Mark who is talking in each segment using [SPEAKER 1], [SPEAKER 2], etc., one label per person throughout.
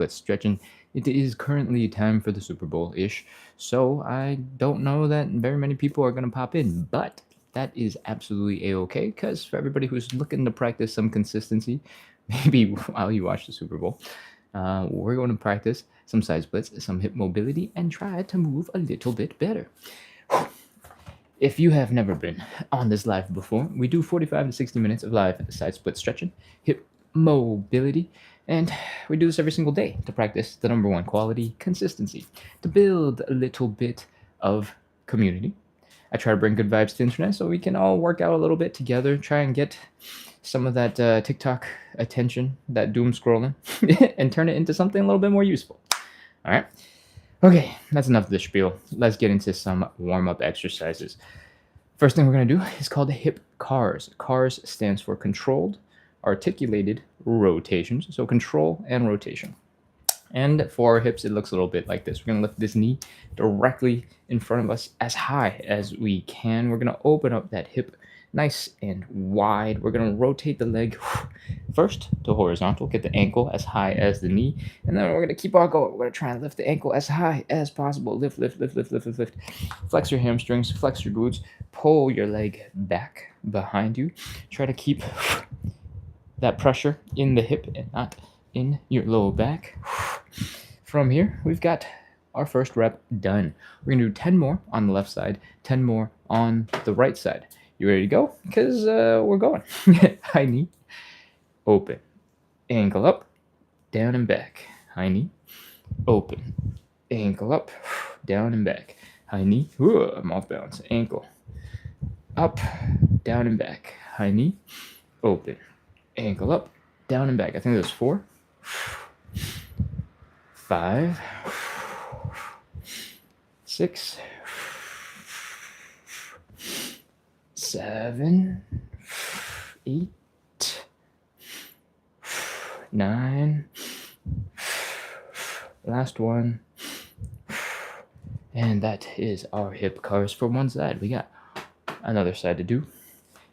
[SPEAKER 1] split stretching. It is currently time for the Super Bowl-ish, so I don't know that very many people are going to pop in, but that is absolutely a-okay, because for everybody who's looking to practice some consistency, maybe while you watch the Super Bowl, we're going to practice some side splits, some hip mobility, and try to move a little bit better. If you have never been on this live before, we do 45 to 60 minutes of live side split stretching, hip mobility, and we do this every single day to practice the number one quality, consistency, to build a little bit of community. I try to bring good vibes to the internet so we can all work out a little bit together, try and get some of that TikTok attention, that doom scrolling, and turn it into something a little bit more useful. All right. Okay, that's enough of the spiel. Let's get into some warm-up exercises. First thing we're going to do is called hip CARs. CARs stands for controlled, articulated rotations. So control and rotation. And for our hips, it looks a little bit like this. We're going to lift this knee directly in front of us as high as we can. We're going to open up that hip nice and wide. We're going to rotate the leg first to horizontal, get the ankle as high as the knee, and then we're going to keep on going. We're going to try and lift the ankle as high as possible. Lift, lift, lift, lift, lift, lift, lift. Flex your hamstrings, flex your glutes, pull your leg back behind you. Try to keep that pressure in the hip and not in your low back. From here, we've got our first rep done. We're going to do 10 more on the left side, 10 more on the right side. You ready to go? Because we're going. High knee, open, ankle up, down and back. High knee, open, ankle up, down and back. High knee, I'm off balance. Ankle, up, down and back. High knee, open, ankle up, down and back. I think there's 4, 5, 6, 7, 8, 9, last one, and that is our hip CARs for one side. We got another side to do.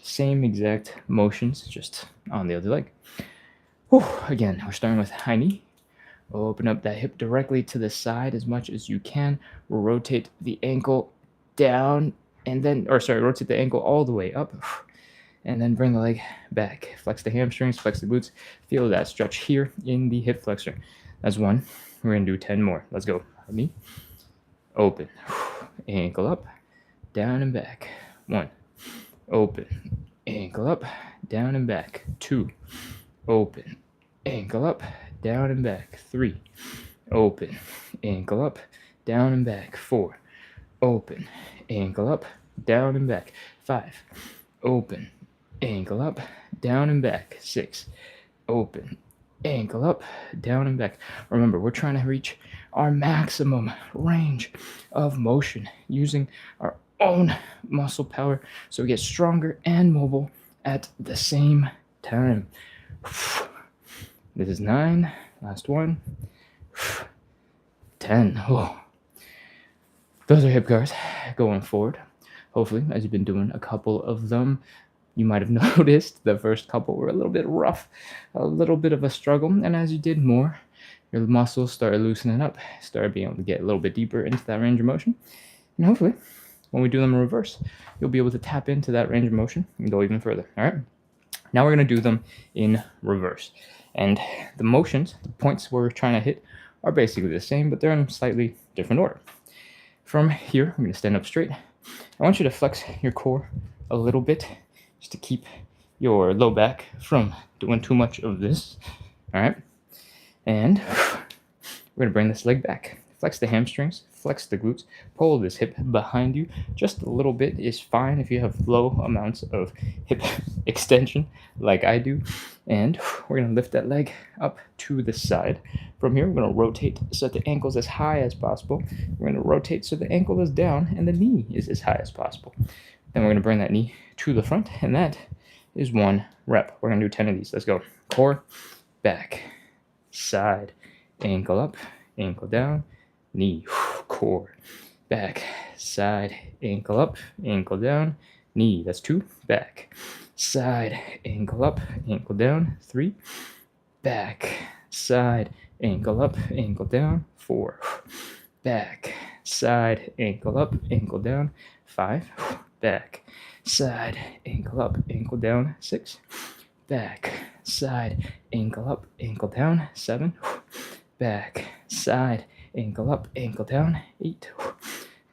[SPEAKER 1] Same exact motions, just on the other leg. Again, we're starting with high knee. Open up that hip directly to the side as much as you can. Rotate the ankle down and then, rotate the ankle all the way up and then bring the leg back. Flex the hamstrings, flex the glutes. Feel that stretch here in the hip flexor. That's 1. We're going to do 10 more. Let's go. Knee, open, ankle up, down and back. 1, open, ankle up, down and back. 2, open, ankle up, down and back. 3, open, ankle up, down and back. 4, open, ankle up, down and back. 5, open, ankle up, down and back. 6, open, ankle up, down and back. Remember, we're trying to reach our maximum range of motion using our own muscle power so we get stronger and mobile at the same time. This is 9, last one, 10. Those are hip CARs going forward. Hopefully, as you've been doing a couple of them, you might have noticed the first couple were a little bit rough, a little bit of a struggle, and as you did more, your muscles started loosening up, started being able to get a little bit deeper into that range of motion, and hopefully, when we do them in reverse, you'll be able to tap into that range of motion and go even further. All right? Now we're going to do them in reverse. And the motions, the points we're trying to hit, are basically the same, but they're in a slightly different order. From here, I'm going to stand up straight. I want you to flex your core a little bit just to keep your low back from doing too much of this. All right? And we're going to bring this leg back. Flex the hamstrings, flex the glutes, pull this hip behind you. Just a little bit is fine if you have low amounts of hip extension like I do. And we're going to lift that leg up to the side. From here, we're going to rotate so that the ankle's as high as possible. We're going to rotate so the ankle is down and the knee is as high as possible. Then we're going to bring that knee to the front, and that is 1 rep. We're going to do 10 of these. Let's go. Core, back, side, ankle up, ankle down, knee, core, back, side, ankle up, ankle down, knee. That's 2, back, side, ankle up, ankle down. 3, back, side, ankle up, ankle down. 4, back, side, ankle up, ankle down. 5, back, side, ankle up, ankle down. 6, back, side, ankle up, ankle down. 7, back, side, ankle up, ankle down. 8,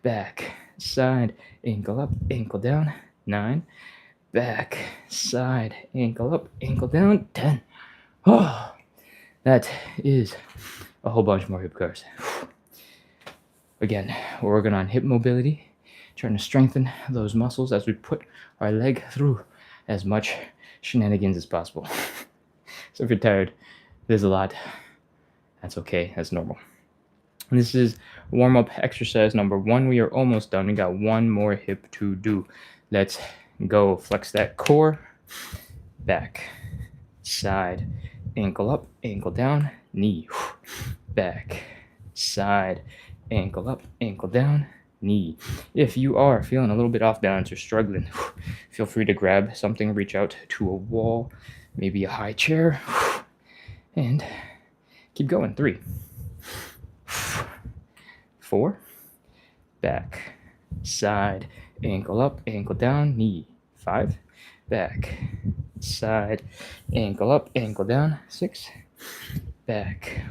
[SPEAKER 1] back, side, ankle up, ankle down. 9, back, side, ankle up, ankle down. 10. Oh, that is a whole bunch more hip cars. Again, we're working on hip mobility, trying to strengthen those muscles as we put our leg through as much shenanigans as possible. So if you're tired, there's a lot. That's okay. That's normal. And this is warm-up exercise number 1. We are almost done. We got one more hip to do. Let's go. Flex that core. Back, side, ankle up, ankle down, knee. Back, side, ankle up, ankle down, knee. If you are feeling a little bit off balance or struggling, feel free to grab something, reach out to a wall, maybe a high chair, and keep going. 3, 4, back, side, ankle up, ankle down, knee. 5, back, side, ankle up, ankle down. 6, back,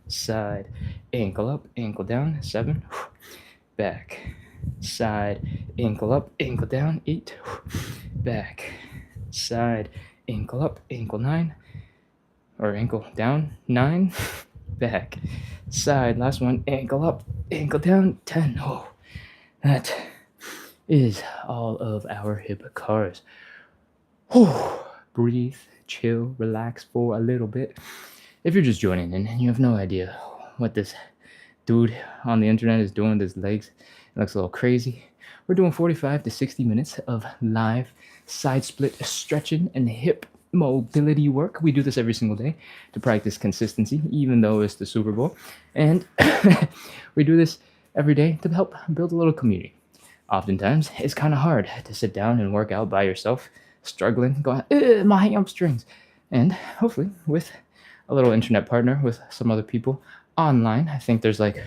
[SPEAKER 1] side, ankle up, ankle down. 7, back, side, ankle up, ankle down. 8, back, side, ankle up, ankle 9, or ankle down. 9, back, side, last one, ankle up, ankle down. 10. Oh, that is all of our hip cars. Breathe, chill, relax for a little bit. If you're just joining in and you have no idea what this dude on the internet is doing with his legs, it looks a little crazy. We're doing 45 to 60 minutes of live side split stretching and hip mobility work. We do this every single day to practice consistency, even though it's the Super Bowl. And we do this every day to help build a little community. Oftentimes, it's kind of hard to sit down and work out by yourself, struggling, going, my hamstrings. And hopefully, with a little internet partner, with some other people online, I think there's like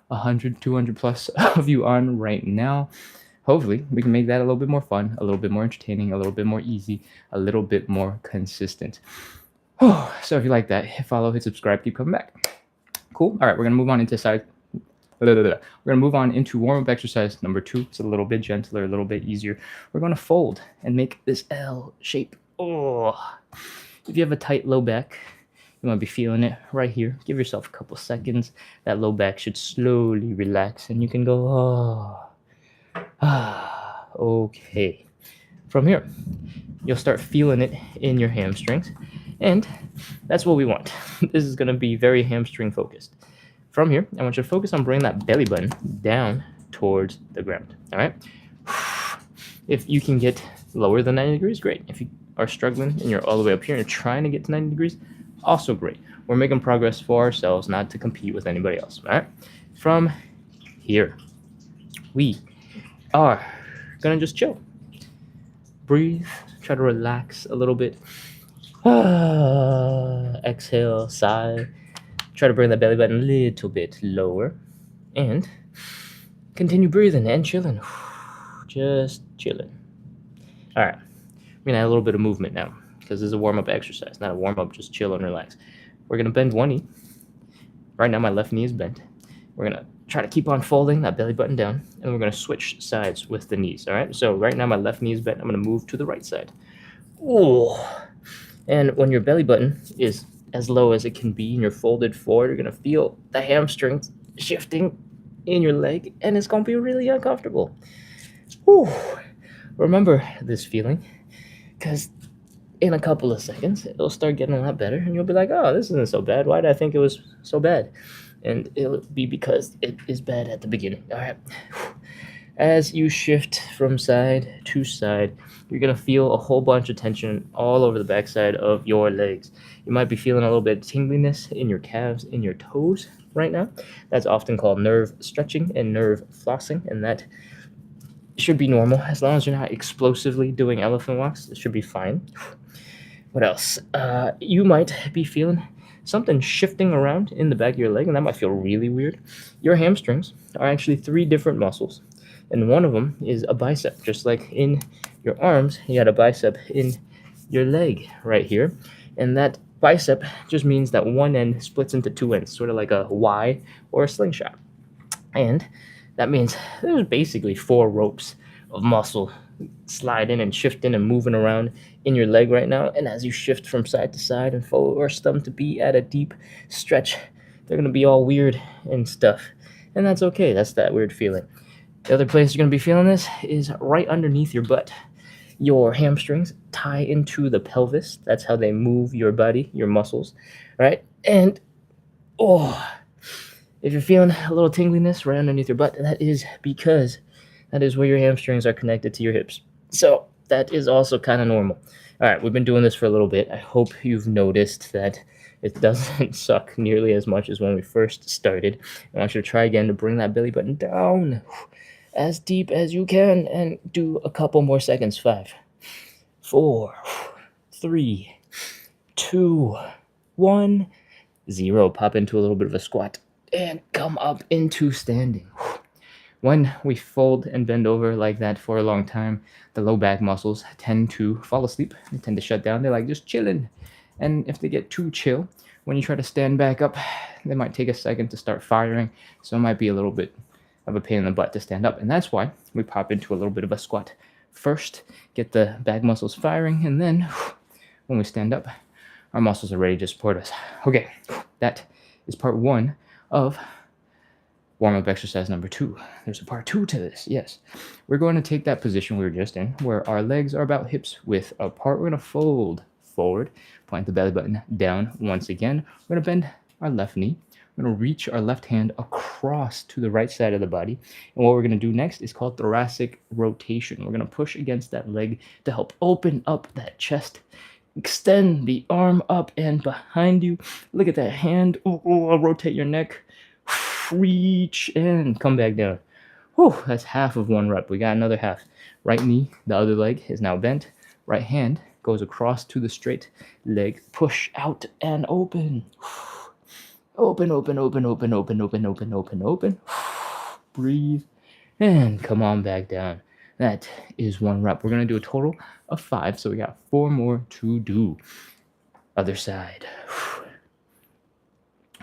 [SPEAKER 1] 100, 200 plus of you on right now. Hopefully, we can make that a little bit more fun, a little bit more entertaining, a little bit more easy, a little bit more consistent. So if you like that, hit follow, hit subscribe, keep coming back. Cool. All right, we're going to move on into We're going to move on into warm-up exercise number 2. It's a little bit gentler, a little bit easier. We're going to fold and make this L shape. If you have a tight low back, you might be feeling it right here. Give yourself a couple seconds. That low back should slowly relax, and you can go, okay. From here, you'll start feeling it in your hamstrings, and that's what we want. This is going to be very hamstring focused. From here, I want you to focus on bringing that belly button down towards the ground, all right? If you can get lower than 90 degrees, great. If you are struggling and you're all the way up here and you're trying to get to 90 degrees, also great. We're making progress for ourselves, not to compete with anybody else, all right? From here, we are gonna just chill. Breathe, try to relax a little bit. Exhale, sigh. Try to bring the belly button a little bit lower. And continue breathing and chilling. Just chilling. All right. We're going to add a little bit of movement now because this is a warm-up exercise, not a warm-up, just chill and relax. We're going to bend one knee. Right now, my left knee is bent. We're going to try to keep on folding that belly button down, and we're going to switch sides with the knees, all right? So right now, my left knee is bent. I'm going to move to the right side. And when your belly button is as low as it can be and you're folded forward, you're going to feel the hamstrings shifting in your leg, and it's going to be really uncomfortable. Remember this feeling, because in a couple of seconds, it'll start getting a lot better, and you'll be like, oh, this isn't so bad. Why did I think it was so bad? And it'll be because it is bad at the beginning. All right. As you shift from side to side, you're going to feel a whole bunch of tension all over the backside of your legs. You might be feeling a little bit of tingliness in your calves, in your toes right now. That's often called nerve stretching and nerve flossing, and that should be normal. As long as you're not explosively doing elephant walks, it should be fine. What else? You might be feeling
[SPEAKER 2] something shifting around in the back of your leg, and that might feel really weird. Your hamstrings are actually three different muscles, and one of them is a bicep. Just like in your arms, you got a bicep in your leg right here, and that bicep just means that one end splits into two ends, sort of like a Y or a slingshot. And that means there's basically four ropes of muscle sliding and shifting and moving around in your leg right now. And as you shift from side to side and force them to be at a deep stretch, they're going to be all weird and stuff. And that's okay. That's that weird feeling. The other place you're going to be feeling this is right underneath your butt. Your hamstrings tie into the pelvis. That's how they move your body, your muscles, right? And oh, if you're feeling a little tingliness right underneath your butt, that is because that is where your hamstrings are connected to your hips. So that is also kind of normal. All right, we've been doing this for a little bit. I hope you've noticed that it doesn't suck nearly as much as when we first started. I want you to try again to bring that belly button down as deep as you can and do a couple more seconds. 5, 4, 3, 2, 1, 0. Pop into a little bit of a squat and come up into standing. When we fold and bend over like that for a long time, the low back muscles tend to fall asleep. They tend to shut down. They're like just chilling. And if they get too chill, when you try to stand back up, they might take a second to start firing. So it might be a little bit of a pain in the butt to stand up. And that's why we pop into a little bit of a squat. First, get the back muscles firing. And then when we stand up, our muscles are ready to support us. Okay, that is part 1 of warm-up exercise number 2. There's a part 2 to this, yes. We're going to take that position we were just in, where our legs are about hips width apart. We're going to fold forward, point the belly button down once again. We're going to bend our left knee. We're going to reach our left hand across to the right side of the body. And what we're going to do next is called thoracic rotation. We're going to push against that leg to help open up that chest. Extend the arm up and behind you. Look at that hand. I'll rotate your neck. Reach and come back down. Whew, that's half of one rep. We got another half. Right knee, the other leg is now bent. Right hand goes across to the straight leg. Push out and open. Open, open, open, open, open, open, open, open, open. Breathe and come on back down. That is one rep. We're going to do a total of 5, so we got 4 more to do. Other side.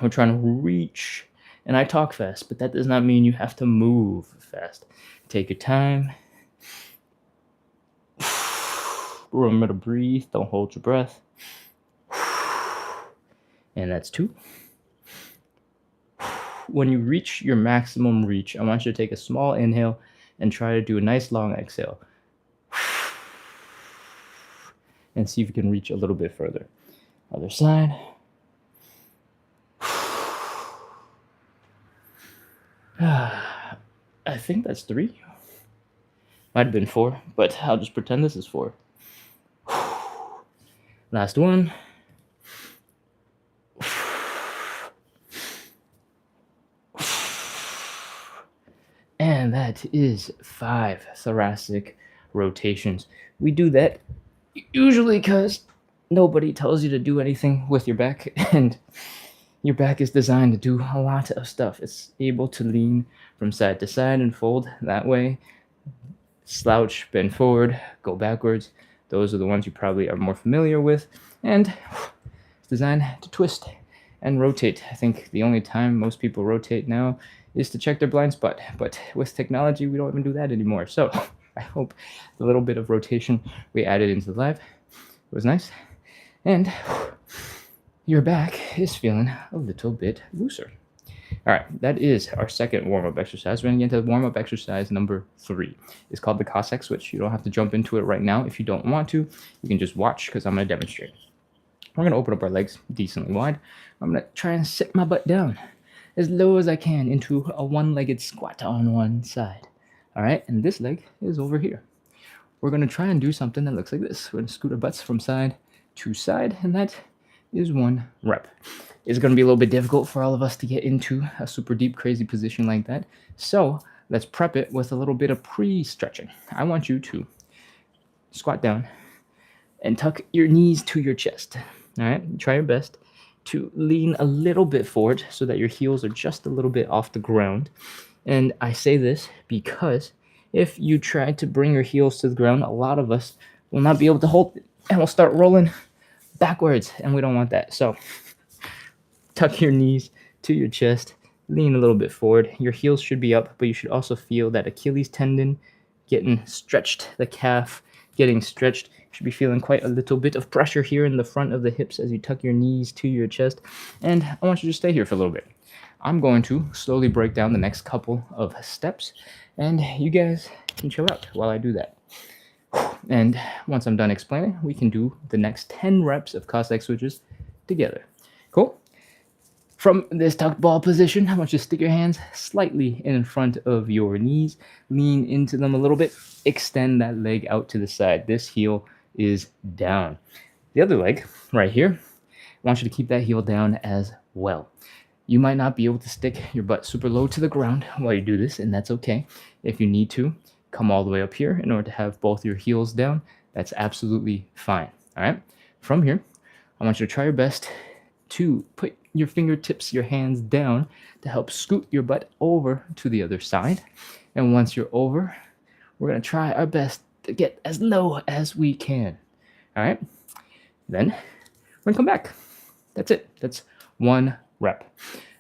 [SPEAKER 2] We're trying to reach. And I talk fast, but that does not mean you have to move fast. Take your time. Remember to breathe. Don't hold your breath. And that's 2. When you reach your maximum reach, I want you to take a small inhale and try to do a nice long exhale. And see if you can reach a little bit further. Other side. I think that's 3. Might have been 4, but I'll just pretend this is 4. Last one. And that is 5 thoracic rotations. We do that usually because nobody tells you to do anything with your back, and your back is designed to do a lot of stuff. It's able to lean from side to side and fold that way, slouch, bend forward, go backwards. Those are the ones you probably are more familiar with. And it's designed to twist and rotate. I think the only time most people rotate now is to check their blind spot. But with technology, we don't even do that anymore. So I hope the little bit of rotation we added into the live was nice. And your back is feeling a little bit looser. All right, that is our second warm-up exercise. We're going to get into warm-up exercise number 3. It's called the Cossack switch. You don't have to jump into it right now if you don't want to. You can just watch because I'm going to demonstrate. We're going to open up our legs decently wide. I'm going to try and sit my butt down as low as I can into a one-legged squat on one side. All right, and this leg is over here. We're going to try and do something that looks like this. We're going to scoot our butts from side to side, and that is 1 rep. It's going to be a little bit difficult for all of us to get into a super deep, crazy position like that. So let's prep it with a little bit of pre-stretching. I want you to squat down and tuck your knees to your chest. All right, try your best. to lean a little bit forward so that your heels are just a little bit off the ground. And I say this because if you try to bring your heels to the ground, a lot of us will not be able to hold it and we'll start rolling backwards, and we don't want that. So tuck your knees to your chest, lean a little bit forward. Your heels should be up, but you should also feel that Achilles tendon getting stretched, the calf getting stretched. You should be feeling quite a little bit of pressure here in the front of the hips as you tuck your knees to your chest. And I want you to stay here for a little bit. I'm going to slowly break down the next couple of steps, and you guys can chill out while I do that. And once I'm done explaining, we can do the next 10 reps of Cossack switches together. Cool? From this tucked ball position, I want you to stick your hands slightly in front of your knees, lean into them a little bit, extend that leg out to the side. This heel is down. The other leg, right here, I want you to keep that heel down as well. You might not be able to stick your butt super low to the ground while you do this, and that's okay. If you need to, come all the way up here in order to have both your heels down. That's absolutely fine. All right? From here, I want you to try your best to put your fingertips, your hands down to help scoot your butt over to the other side. And once you're over, we're going to try our best to get as low as we can. All right? Then we're going to come back. That's it. That's 1 rep.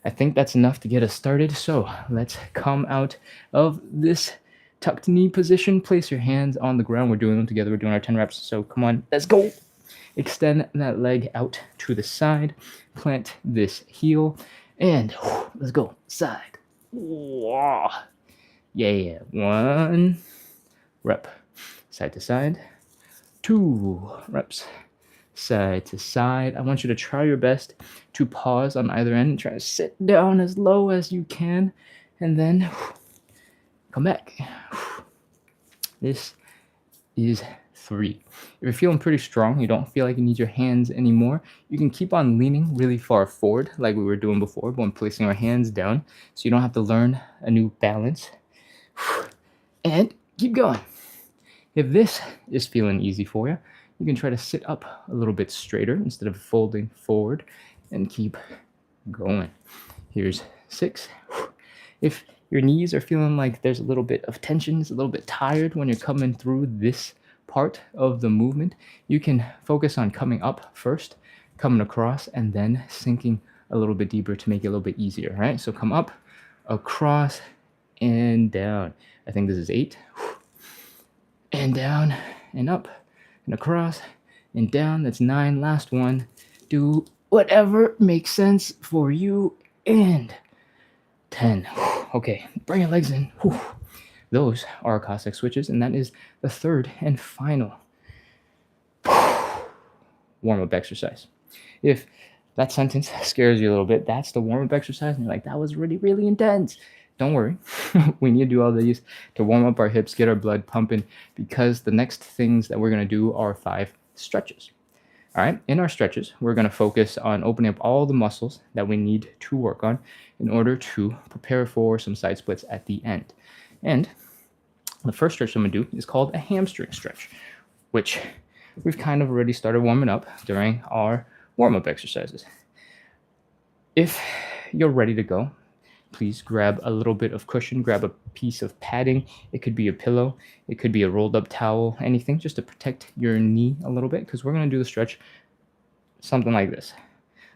[SPEAKER 2] I think that's enough to get us started. So let's come out of this tucked knee position. Place your hands on the ground. We're doing them together. We're doing our 10 reps. So come on, let's go. Extend that leg out to the side. Plant this heel. And let's go. Side. Whoa. Yeah. 1 rep. Side to side. 2 reps. Side to side. I want you to try your best to pause on either end and try to sit down as low as you can. And then come back. This is 3. If you're feeling pretty strong, you don't feel like you need your hands anymore, you can keep on leaning really far forward like we were doing before, but when placing our hands down so you don't have to learn a new balance. And keep going. If this is feeling easy for you, you can try to sit up a little bit straighter instead of folding forward and keep going. Here's 6. If your knees are feeling like there's a little bit of tension, it's a little bit tired when you're coming through this part of the movement, you can focus on coming up first, coming across, and then sinking a little bit deeper to make it a little bit easier, right? So come up, across, and down. I think this is 8. And down, and up, and across, and down. That's 9. Last one. Do whatever makes sense for you. And 10. Okay, bring your legs in. Those are Cossack switches, and that is the 3rd and final warm-up exercise. If that sentence scares you a little bit, that's the warm-up exercise, and you're like, that was really, really intense. Don't worry. We need to do all these to warm up our hips, get our blood pumping, because the next things that we're going to do are 5 stretches. All right, in our stretches, we're going to focus on opening up all the muscles that we need to work on in order to prepare for some side splits at the end. And the first stretch I'm going to do is called a hamstring stretch, which we've kind of already started warming up during our warm-up exercises. If you're ready to go, please grab a little bit of cushion, grab a piece of padding. It could be a pillow, it could be a rolled up towel, anything just to protect your knee a little bit, because we're going to do the stretch something like this.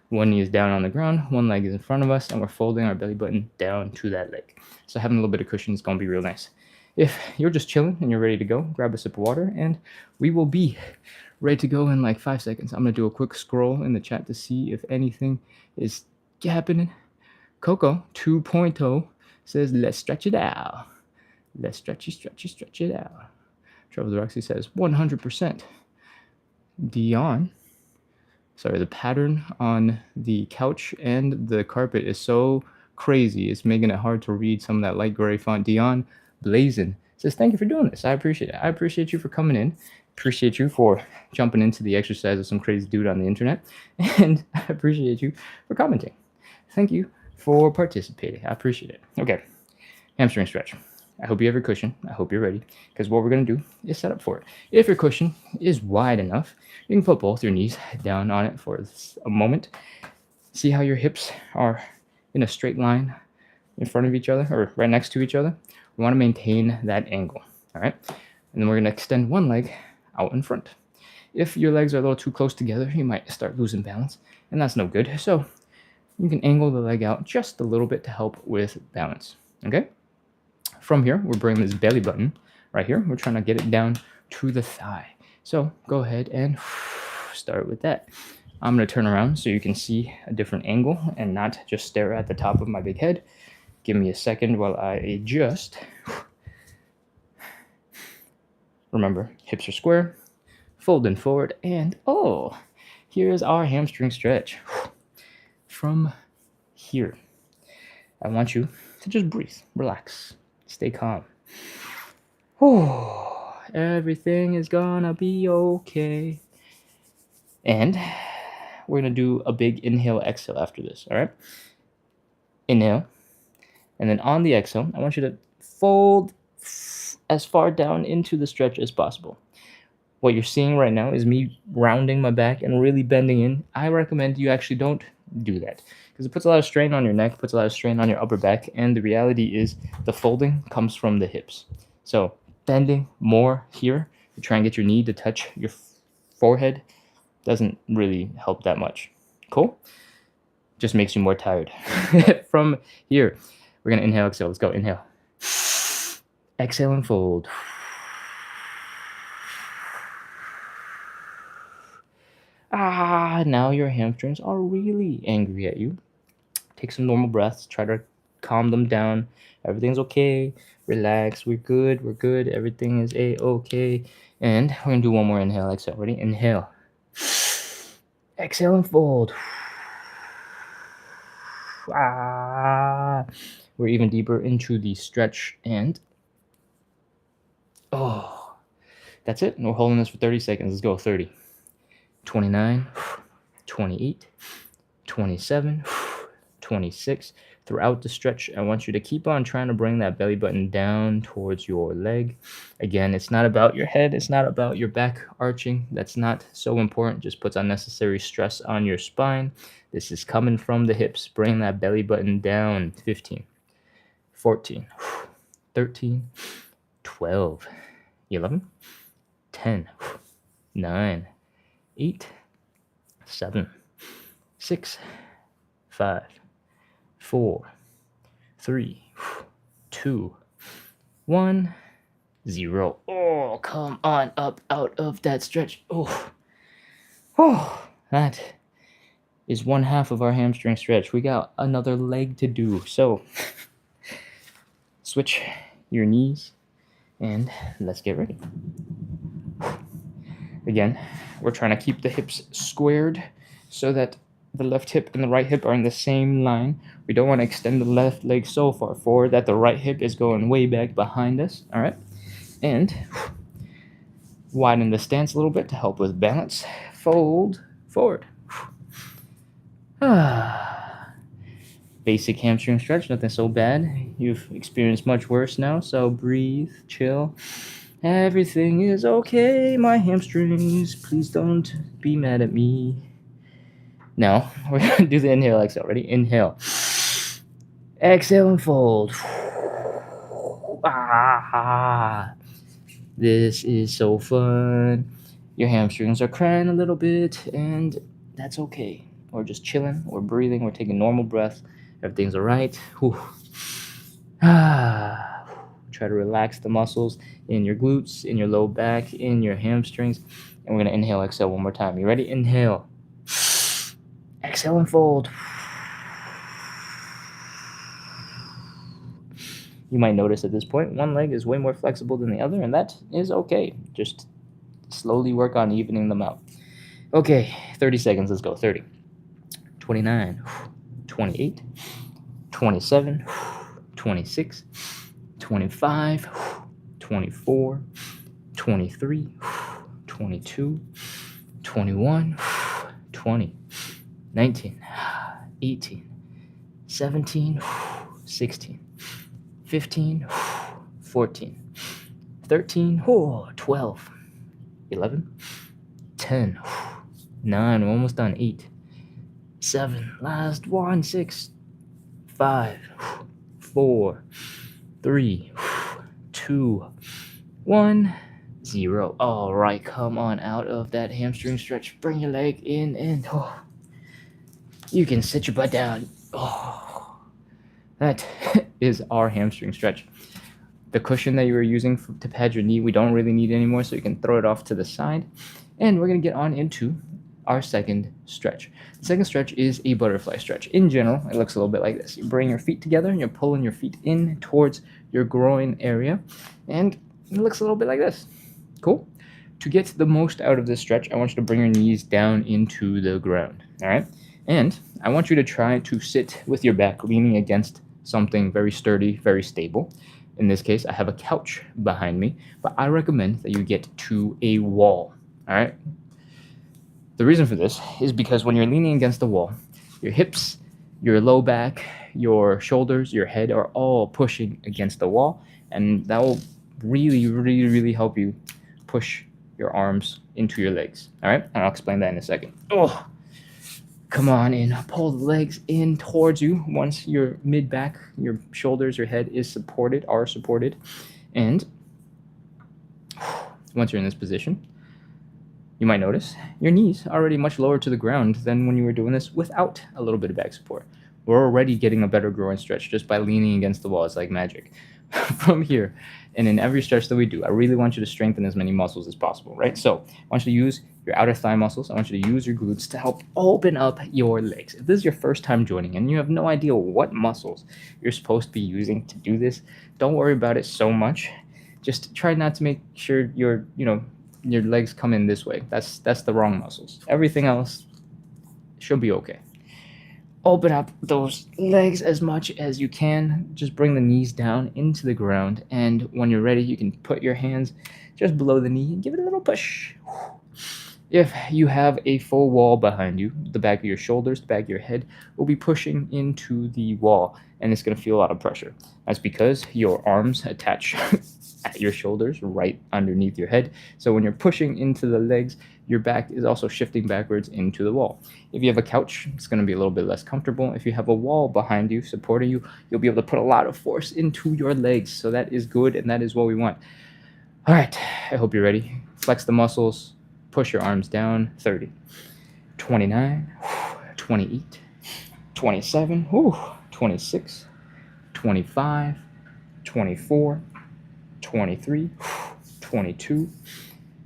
[SPEAKER 2] One knee is down on the ground, one leg is in front of us, and we're folding our belly button down to that leg. So having a little bit of cushion is going to be real nice. If you're just chilling and you're ready to go, grab a sip of water, and we will be ready to go in like 5 seconds. I'm going to do a quick scroll in the chat to see if anything is happening. Coco 2.0 says, let's stretch it out. Let's stretch it out. Travel Roxy says, 100%. Dion, sorry, the pattern on the couch and the carpet is so crazy. It's making it hard to read some of that light gray font. Dion Blazin says, thank you for doing this. I appreciate it. I appreciate you for coming in. Appreciate you for jumping into the exercise of some crazy dude on the internet. And I appreciate you for commenting. Thank you for participating. I appreciate it. Okay, hamstring stretch. I hope you have your cushion. I hope you're ready, because what we're going to do is set up for it. If your cushion is wide enough, you can put both your knees down on it for a moment.
[SPEAKER 1] See how your hips are in a straight line in front of each other or right next to each other? We want to maintain that angle, all right? And then we're going to extend one leg out in front. If your legs are a little too close together, you might start losing balance, and that's no good. So you can angle the leg out just a little bit to help with balance, okay? From here, we're bringing this belly button right here. We're trying to get it down to the thigh. So go ahead and start with that. I'm going to turn around so you can see a different angle and not just stare at the top of my big head. Give me a second while I adjust. Remember, hips are square, folding forward, and oh, here's our hamstring stretch. From here, I want you to just breathe, relax, stay calm. Oh, everything is gonna be okay. And we're gonna do a big inhale, exhale after this, all right? Inhale, and then on the exhale, I want you to fold as far down into the stretch as possible. What you're seeing right now is me rounding my back and really bending in. I recommend you actually don't do that because it puts a lot of strain on your neck, puts a lot of strain on your upper back, and the reality is the folding comes from the hips. So bending more here to try and get your knee to touch your forehead doesn't really help that much. Cool? Just makes you more tired. From here, we're going to inhale, exhale. Let's go. Inhale. Exhale and fold. Now your hamstrings are really angry at you. Take some normal breaths. Try to calm them down. Everything's okay. Relax. We're good. We're good. Everything is a-okay. And we're going to do one more inhale, exhale. Ready? Inhale. Exhale and fold. We're even deeper into the stretch and that's it. And we're holding this for 30 seconds. Let's go. 30, 29, 28, 27, 26. Throughout the stretch, I want you to keep on trying to bring that belly button down towards your leg. Again, it's not about your head. It's not about your back arching. That's not so important. Just puts unnecessary stress on your spine. This is coming from the hips. Bring that belly button down. 15, 14, 13, 12, 11, 10, 9, 8, 7, 6, 5, 4, 3, 2, 1, 0. Oh, come on up out of that stretch. That is one half of our hamstring stretch. We got another leg to do. So switch your knees and let's get ready. Again, we're trying to keep the hips squared so that the left hip and the right hip are in the same line. We don't want to extend the left leg so far forward that the right hip is going way back behind us, all right? And widen the stance a little bit to help with balance. Fold forward. Basic hamstring stretch, nothing so bad. You've experienced much worse now, so breathe, chill. Everything is okay, my hamstrings. Please don't be mad at me. Now, we're going to do the inhale, exhale. Ready? Inhale. Exhale and fold. This is so fun. Your hamstrings are crying a little bit, and that's okay. We're just chilling. We're breathing. We're taking normal breaths. Everything's all right. Try to relax the muscles in your glutes, in your low back, in your hamstrings. And we're going to inhale, exhale one more time. You ready? Inhale. Exhale and fold. You might notice at this point, one leg is way more flexible than the other, and that is okay. Just slowly work on evening them out. Okay, 30 seconds. Let's go. 30, 29, 28, 27, 26, 25, 24, 23, 22, 21, 20, 19, 18, 17, 16, 15, 14, 13, 12, 11, 10, 9, we're almost done, 8,
[SPEAKER 2] 7. Last one. 6, 5, 4, 3, 2, 1, 0. All right, come on out of that hamstring stretch. Bring your leg in, and you can sit your butt down. Oh, that is our hamstring stretch. The cushion that you were using to pad your knee, we don't really need anymore, so you can throw it off to the side. And we're going to get on into our second stretch. The second stretch is a butterfly stretch. In general, it looks a little bit like this. You bring your feet together and you're pulling your feet in towards your groin area, and it looks a little bit like this. Cool? To get the most out of this stretch, I want you to bring your knees down into the ground, all right? And I want you to try to sit with your back leaning against something very sturdy, very stable. In this case, I have a couch behind me, but I recommend that you get to a wall, all right? The reason for this is because when you're leaning against the wall, your hips, your low back, your shoulders, your head are all pushing against the wall, and that will really, really, really help you push your arms into your legs, all right? And I'll explain that in a second. Oh, come on in, pull the legs in towards you once your mid-back, your shoulders, your head are supported. And once you're in this position, you might notice your knees are already much lower to the ground than when you were doing this without a little bit of back support. We're already getting a better groin stretch just by leaning against the wall. It's like magic. From here, and in every stretch that we do, I really want you to strengthen as many muscles as possible, right? So I want you to use your outer thigh muscles. I want you to use your glutes to help open up your legs. If this is your first time joining and you have no idea what muscles you're supposed to be using to do this, don't worry about it so much. Just try not to make sure your legs come in this way. That's the wrong muscles. Everything else should be okay. Open up those legs as much as you can. Just bring the knees down into the ground, and when you're ready, you can put your hands just below the knee and give it a little push. If you have a full wall behind you, the back of your shoulders, the back of your head will be pushing into the wall, and it's going to feel a lot of pressure. That's because your arms attach at your shoulders right underneath your head. So when you're pushing into the legs, your back is also shifting backwards into the wall. If you have a couch, it's going to be a little bit less comfortable. If you have a wall behind you, supporting you, you'll be able to put a lot of force into your legs. So that is good, and that is what we want. All right, I hope you're ready. Flex the muscles, push your arms down. 30, 29, 28, 27, 26, 25, 24, 23, 22,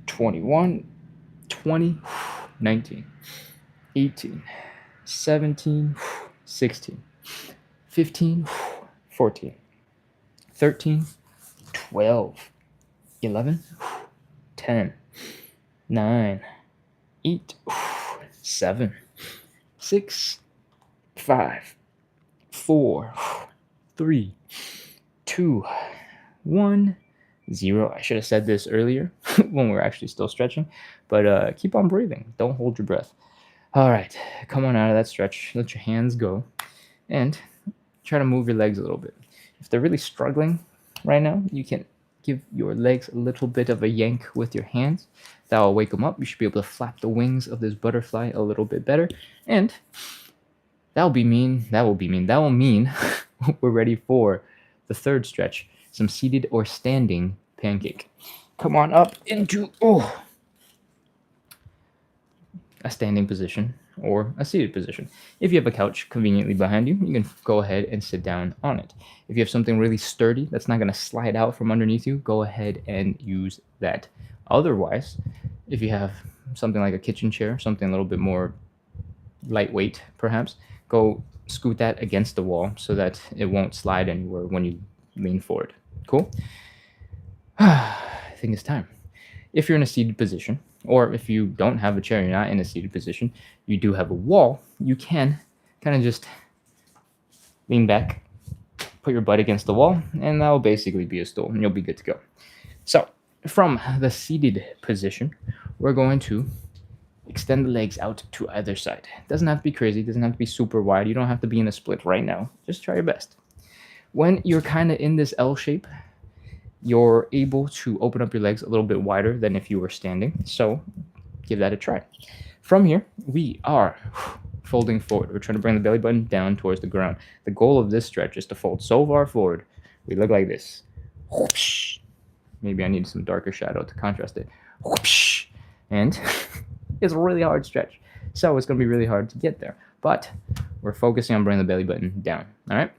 [SPEAKER 2] 21, 20, 19, 18, 17, 16, 15, 14, 13, 12, 11, 10, 9, 8, 7, 6, 5, 4, 3, 2, 1, 0. I should have said this earlier when we're actually still stretching, but keep on breathing. Don't hold your breath. All right, come on out of that stretch. Let your hands go and try to move your legs a little bit. If they're really struggling right now, you can give your legs a little bit of a yank with your hands. That will wake them up. You should be able to flap the wings of this butterfly a little bit better. And that will mean we're ready for the third stretch, some seated or standing pancake. Come on up into a standing position or a seated position. If you have a couch conveniently behind you, you can go ahead and sit down on it. If you have something really sturdy that's not going to slide out from underneath you, go ahead and use that. Otherwise, if you have something like a kitchen chair, something a little bit more lightweight perhaps, go scoot that against the wall so that it won't slide anywhere when you lean forward. Cool? I think it's time. If you're in a seated position, or if you don't have a chair, you're not in a seated position, you do have a wall, you can kind of just lean back, put your butt against the wall, and that will basically be a stool, and you'll be good to go. So, from the seated position, we're going to extend the legs out to either side. It doesn't have to be crazy, it doesn't have to be super wide, you don't have to be in a split right now. Just try your best. When you're kind of in this L shape, you're able to open up your legs a little bit wider than if you were standing. So give that a try. From here, we are
[SPEAKER 1] folding forward. We're trying to bring the belly button down towards the ground. The goal of this stretch is to fold so far forward, we look like this. Maybe I need some darker shadow to contrast it. And it's a really hard stretch. So it's going to be really hard to get there. But we're focusing on bringing the belly button down. All right?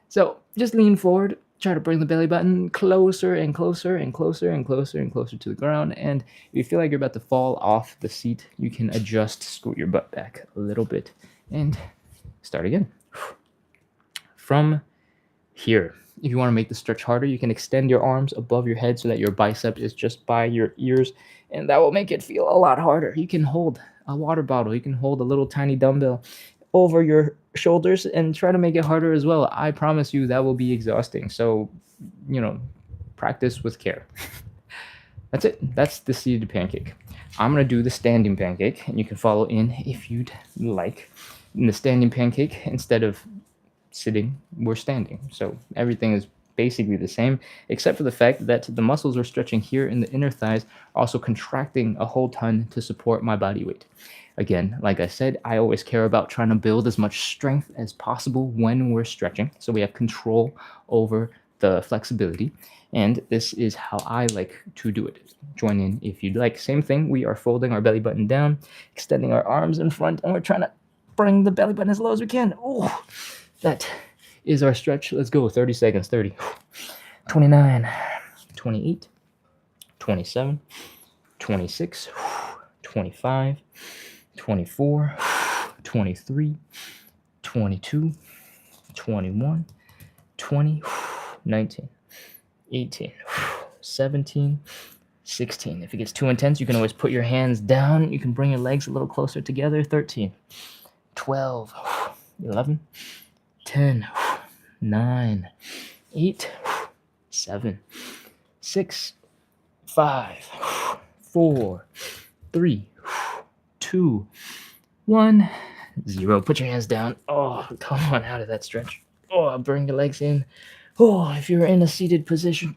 [SPEAKER 1] So just lean forward. Try to bring the belly button closer and closer and closer and closer and closer to the ground. And if you feel like you're about to fall off the seat, you can adjust, scoot your butt back a little bit, and start again. From here, if you want to make the stretch harder, you can extend your arms above your head so that your bicep is just by your ears, and that will make it feel a lot harder. You can hold a water bottle. You can hold a little tiny dumbbell over your shoulders and try to make it harder as well. I promise you that will be exhausting. So, practice with care. That's it. That's the seated pancake. I'm going to do the standing pancake, and you can follow in if you'd like. In the standing pancake, instead of sitting, we're standing. So everything is basically the same, except for the fact that the muscles we're stretching here in the inner thighs are also contracting a whole ton to support my body weight. Again, like I said, I always care about trying to build as much strength as possible when we're stretching, so we have control over the flexibility, and this is how I like to do it. Join in if you'd like. Same thing, we are folding our belly button down, extending our arms in front, and we're trying to bring the belly button as low as we can. Oh, that is our stretch. Let's go. 30 seconds. 30, 29, 28, 27, 26, 25, 24, 23, 22, 21, 20, 19, 18, 17, 16. If it gets too intense, you can always put your hands down. You can bring your legs a little closer together. 13, 12, 11, 10, 9, 8, 7, 6, 5, 4, 3, 2, 1, 0. Put your hands down. Oh, come on out of that stretch. Oh, bring your legs in. Oh, if you're in a seated position,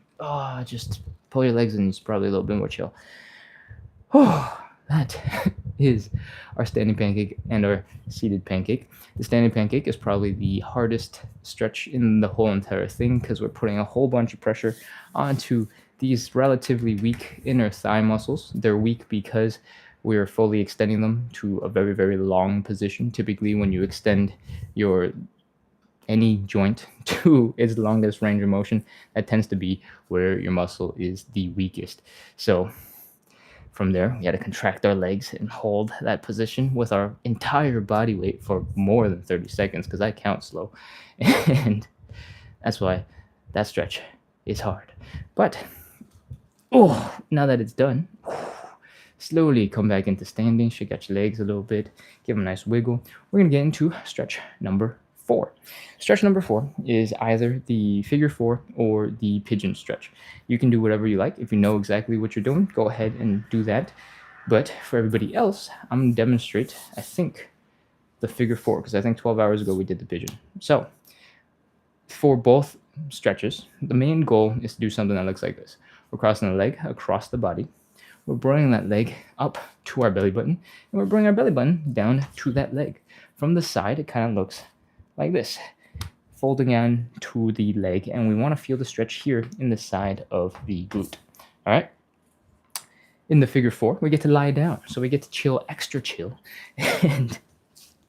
[SPEAKER 1] just pull your legs in. It's probably a little bit more chill. Oh, that is our standing pancake and our seated pancake. The standing pancake is probably the hardest stretch in the whole entire thing because we're putting a whole bunch of pressure onto these relatively weak inner thigh muscles. They're weak because we're fully extending them to a very, very long position. Typically, when you extend any joint to its longest range of motion, that tends to be where your muscle is the weakest. So from there, we had to contract our legs and hold that position with our entire body weight for more than 30 seconds because I count slow. And that's why that stretch is hard. But, now that it's done, slowly come back into standing, shake out your legs a little bit, give them a nice wiggle. We're going to get into stretch number 4. Stretch number 4 is either the figure 4 or the pigeon stretch. You can do whatever you like. If you know exactly what you're doing, go ahead and do that. But for everybody else, I'm going to demonstrate, I think, the figure 4, because I think 12 hours ago we did the pigeon. So for both stretches, the main goal is to do something that looks like this. We're crossing the leg across the body. We're bringing that leg up to our belly button, and we're bringing our belly button down to that leg. From the side, it kind of looks like this, folding on to the leg, and we want to feel the stretch here in the side of the glute. All right. In the figure 4, we get to lie down, so we get to chill, extra chill. And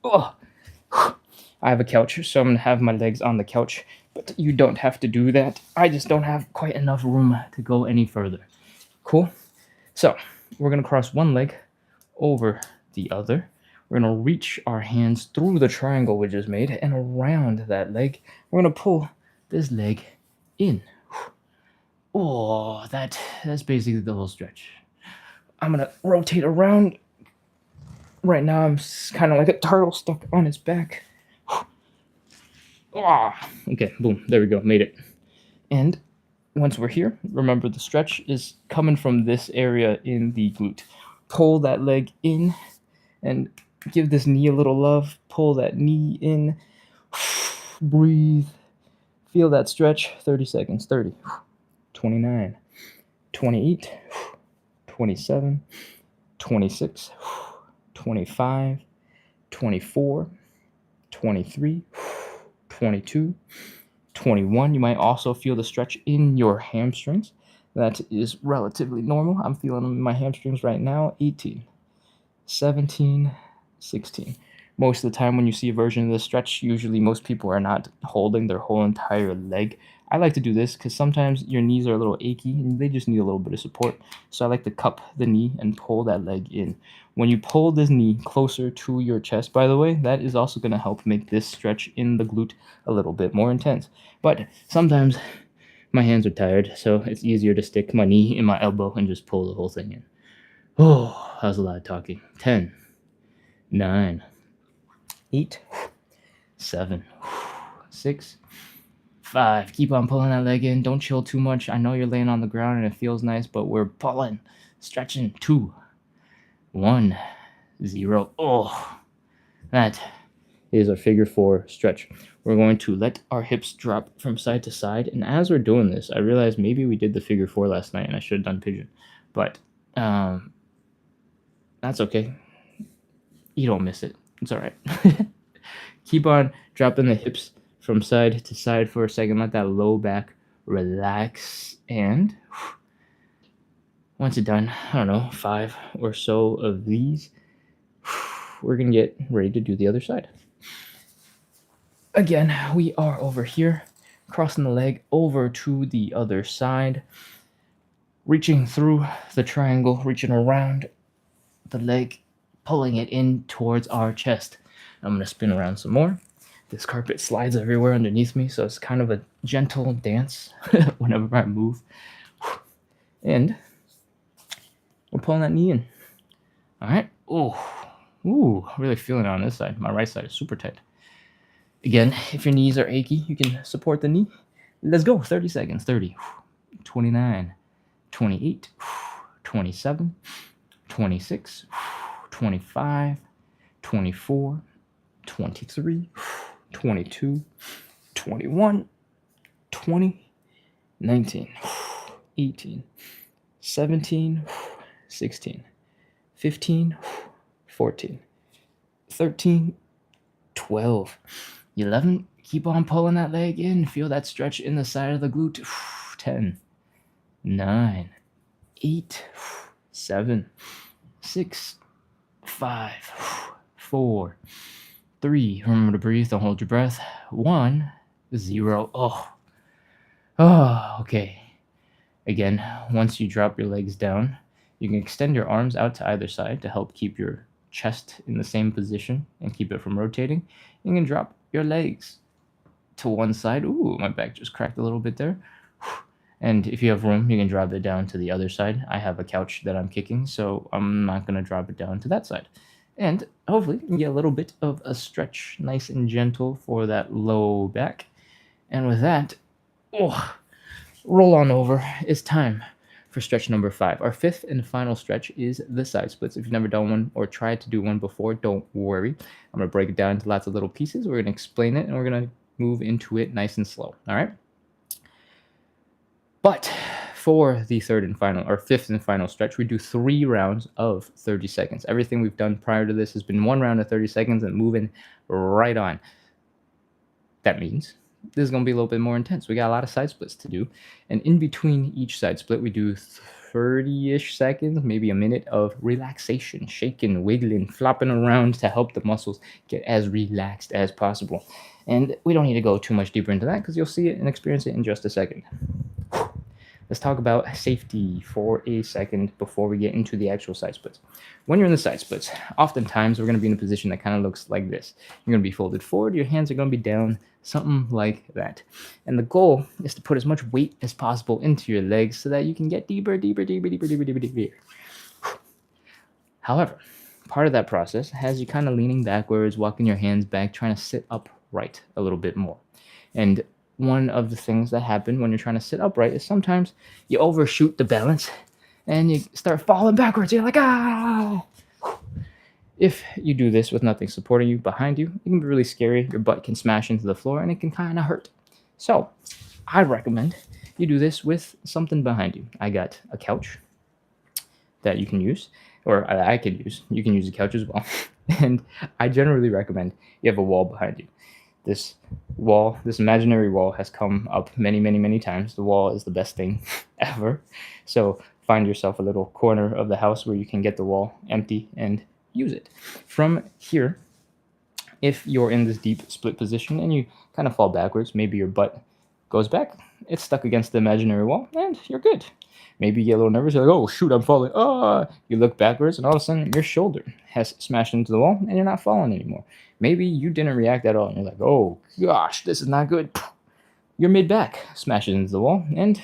[SPEAKER 1] I have a couch, so I'm gonna have my legs on the couch, but you don't have to do that. I just don't have quite enough room to go any further. Cool. So we're gonna cross one leg over the other. We're going to reach our hands through the triangle we just made and around that leg. We're going to pull this leg in. Oh, that's basically the whole stretch. I'm going to rotate around. Right now, I'm kind of like a turtle stuck on its back. Okay, boom. There we go. Made it. And once we're here, remember the stretch is coming from this area in the glute. Pull that leg in and give this knee a little love. Pull that knee in. Breathe. Feel that stretch. 30 seconds. 30. 29. 28. 27. 26. 25. 24.
[SPEAKER 2] 23, 22, 21. You might also feel the stretch in your hamstrings. That is relatively normal. I'm feeling them in my hamstrings right now. 18, 17, 16. Most of the time when you see a version of this stretch, usually most people are not holding their whole entire leg. I like to do this because sometimes your knees are a little achy and they just need a little bit of support. So I like to cup the knee and pull that leg in. When you pull this knee closer to your chest, by the way, that is also going to help make this stretch in the glute a little bit more intense. But sometimes my hands are tired, so it's easier to stick my knee in my elbow and just pull the whole thing in. Oh, that was a lot of talking. 10, 9, 8, 7, 6, 5. Keep on pulling that leg in. Don't chill too much. I know you're laying on the ground and it feels nice, but we're pulling, stretching. 2, 1, 0. Oh, that is our figure 4 stretch. We're going to let our hips drop from side to side. And as we're doing this, I realized maybe we did the figure 4 last night and I should have done pigeon. But that's okay. You don't miss it. It's all right. Keep on dropping the hips from side to side for a second. Let that low back relax. And once it's done, I don't know, 5 or so of these, we're going to get ready to do the other side. Again, we are over here, crossing the leg over to the other side, reaching through the triangle, reaching around the leg, pulling it in towards our chest. I'm going to spin around some more. This carpet slides everywhere underneath me, so it's kind of a gentle dance whenever I move. And we're pulling that knee in. All right. Ooh, really feeling it on this side. My right side is super tight. Again, if your knees are achy, you can support the knee. Let's go. 30 seconds. 30, 29, 28, 27, 26, 25, 24, 23, 22, 21, 20, 19, 18, 17, 16, 15, 14, 13, 12, 11. Keep on pulling that leg in. Feel that stretch in the side of the glute. 10, 9, 8, 7, 6, 5, 4, 3. Remember to breathe. Don't hold your breath. 1, 0. Oh, okay. Again, once you drop your legs down, you can extend your arms out to either side to help keep your chest in the same position and keep it from rotating. You can drop your legs to one side. Ooh, my back just cracked a little bit there. And if you have room, you can drop it down to the other side. I have a couch that I'm kicking, so I'm not going to drop it down to that side. And hopefully you can get a little bit of a stretch, nice and gentle for that low back. And with that, roll on over. It's time for stretch number 5. Our 5th and final stretch is the side splits. If you've never done one or tried to do one before, don't worry. I'm going to break it down into lots of little pieces. We're going to explain it, and we're going to move into it nice and slow. All right? But for the 3rd and final, or 5th and final stretch, we do 3 rounds of 30 seconds. Everything we've done prior to this has been 1 round of 30 seconds and moving right on. That means this is going to be a little bit more intense. We got a lot of side splits to do. And in between each side split, we do 30-ish seconds, maybe a minute of relaxation, shaking, wiggling, flopping around to help the muscles get as relaxed as possible. And we don't need to go too much deeper into that because you'll see it and experience it in just a second. Let's talk about safety for a second before we get into the actual side splits. When you're in the side splits, oftentimes we're going to be in a position that kind of looks like this. You're going to be folded forward, your hands are going to be down, something like that. And the goal is to put as much weight as possible into your legs so that you can get deeper. However, part of that process has you kind of leaning backwards, walking your hands back, trying to sit upright a little bit more. And one of the things that happen when you're trying to sit upright is sometimes you overshoot the balance and you start falling backwards. You're like, ah! If you do this with nothing supporting you behind you, it can be really scary. Your butt can smash into the floor and it can kind of hurt. So I recommend you do this with something behind you. I got a couch that you can use, or I could use. You can use a couch as well.
[SPEAKER 1] And I generally recommend you have a wall behind you. This wall, this imaginary wall, has come up many, many, many times. The wall is the best thing ever. So find yourself a little corner of the house where you can get the wall empty and use it. From here, if you're in this deep split position and you kind of fall backwards, maybe your butt goes back, it's stuck against the imaginary wall, and you're good. Maybe you get a little nervous, you're like, oh shoot, I'm falling. Oh, you look backwards, and all of a sudden your shoulder has smashed into the wall and you're not falling anymore. Maybe you didn't react at all, and you're like, oh gosh, this is not good. Your mid back smashes into the wall, and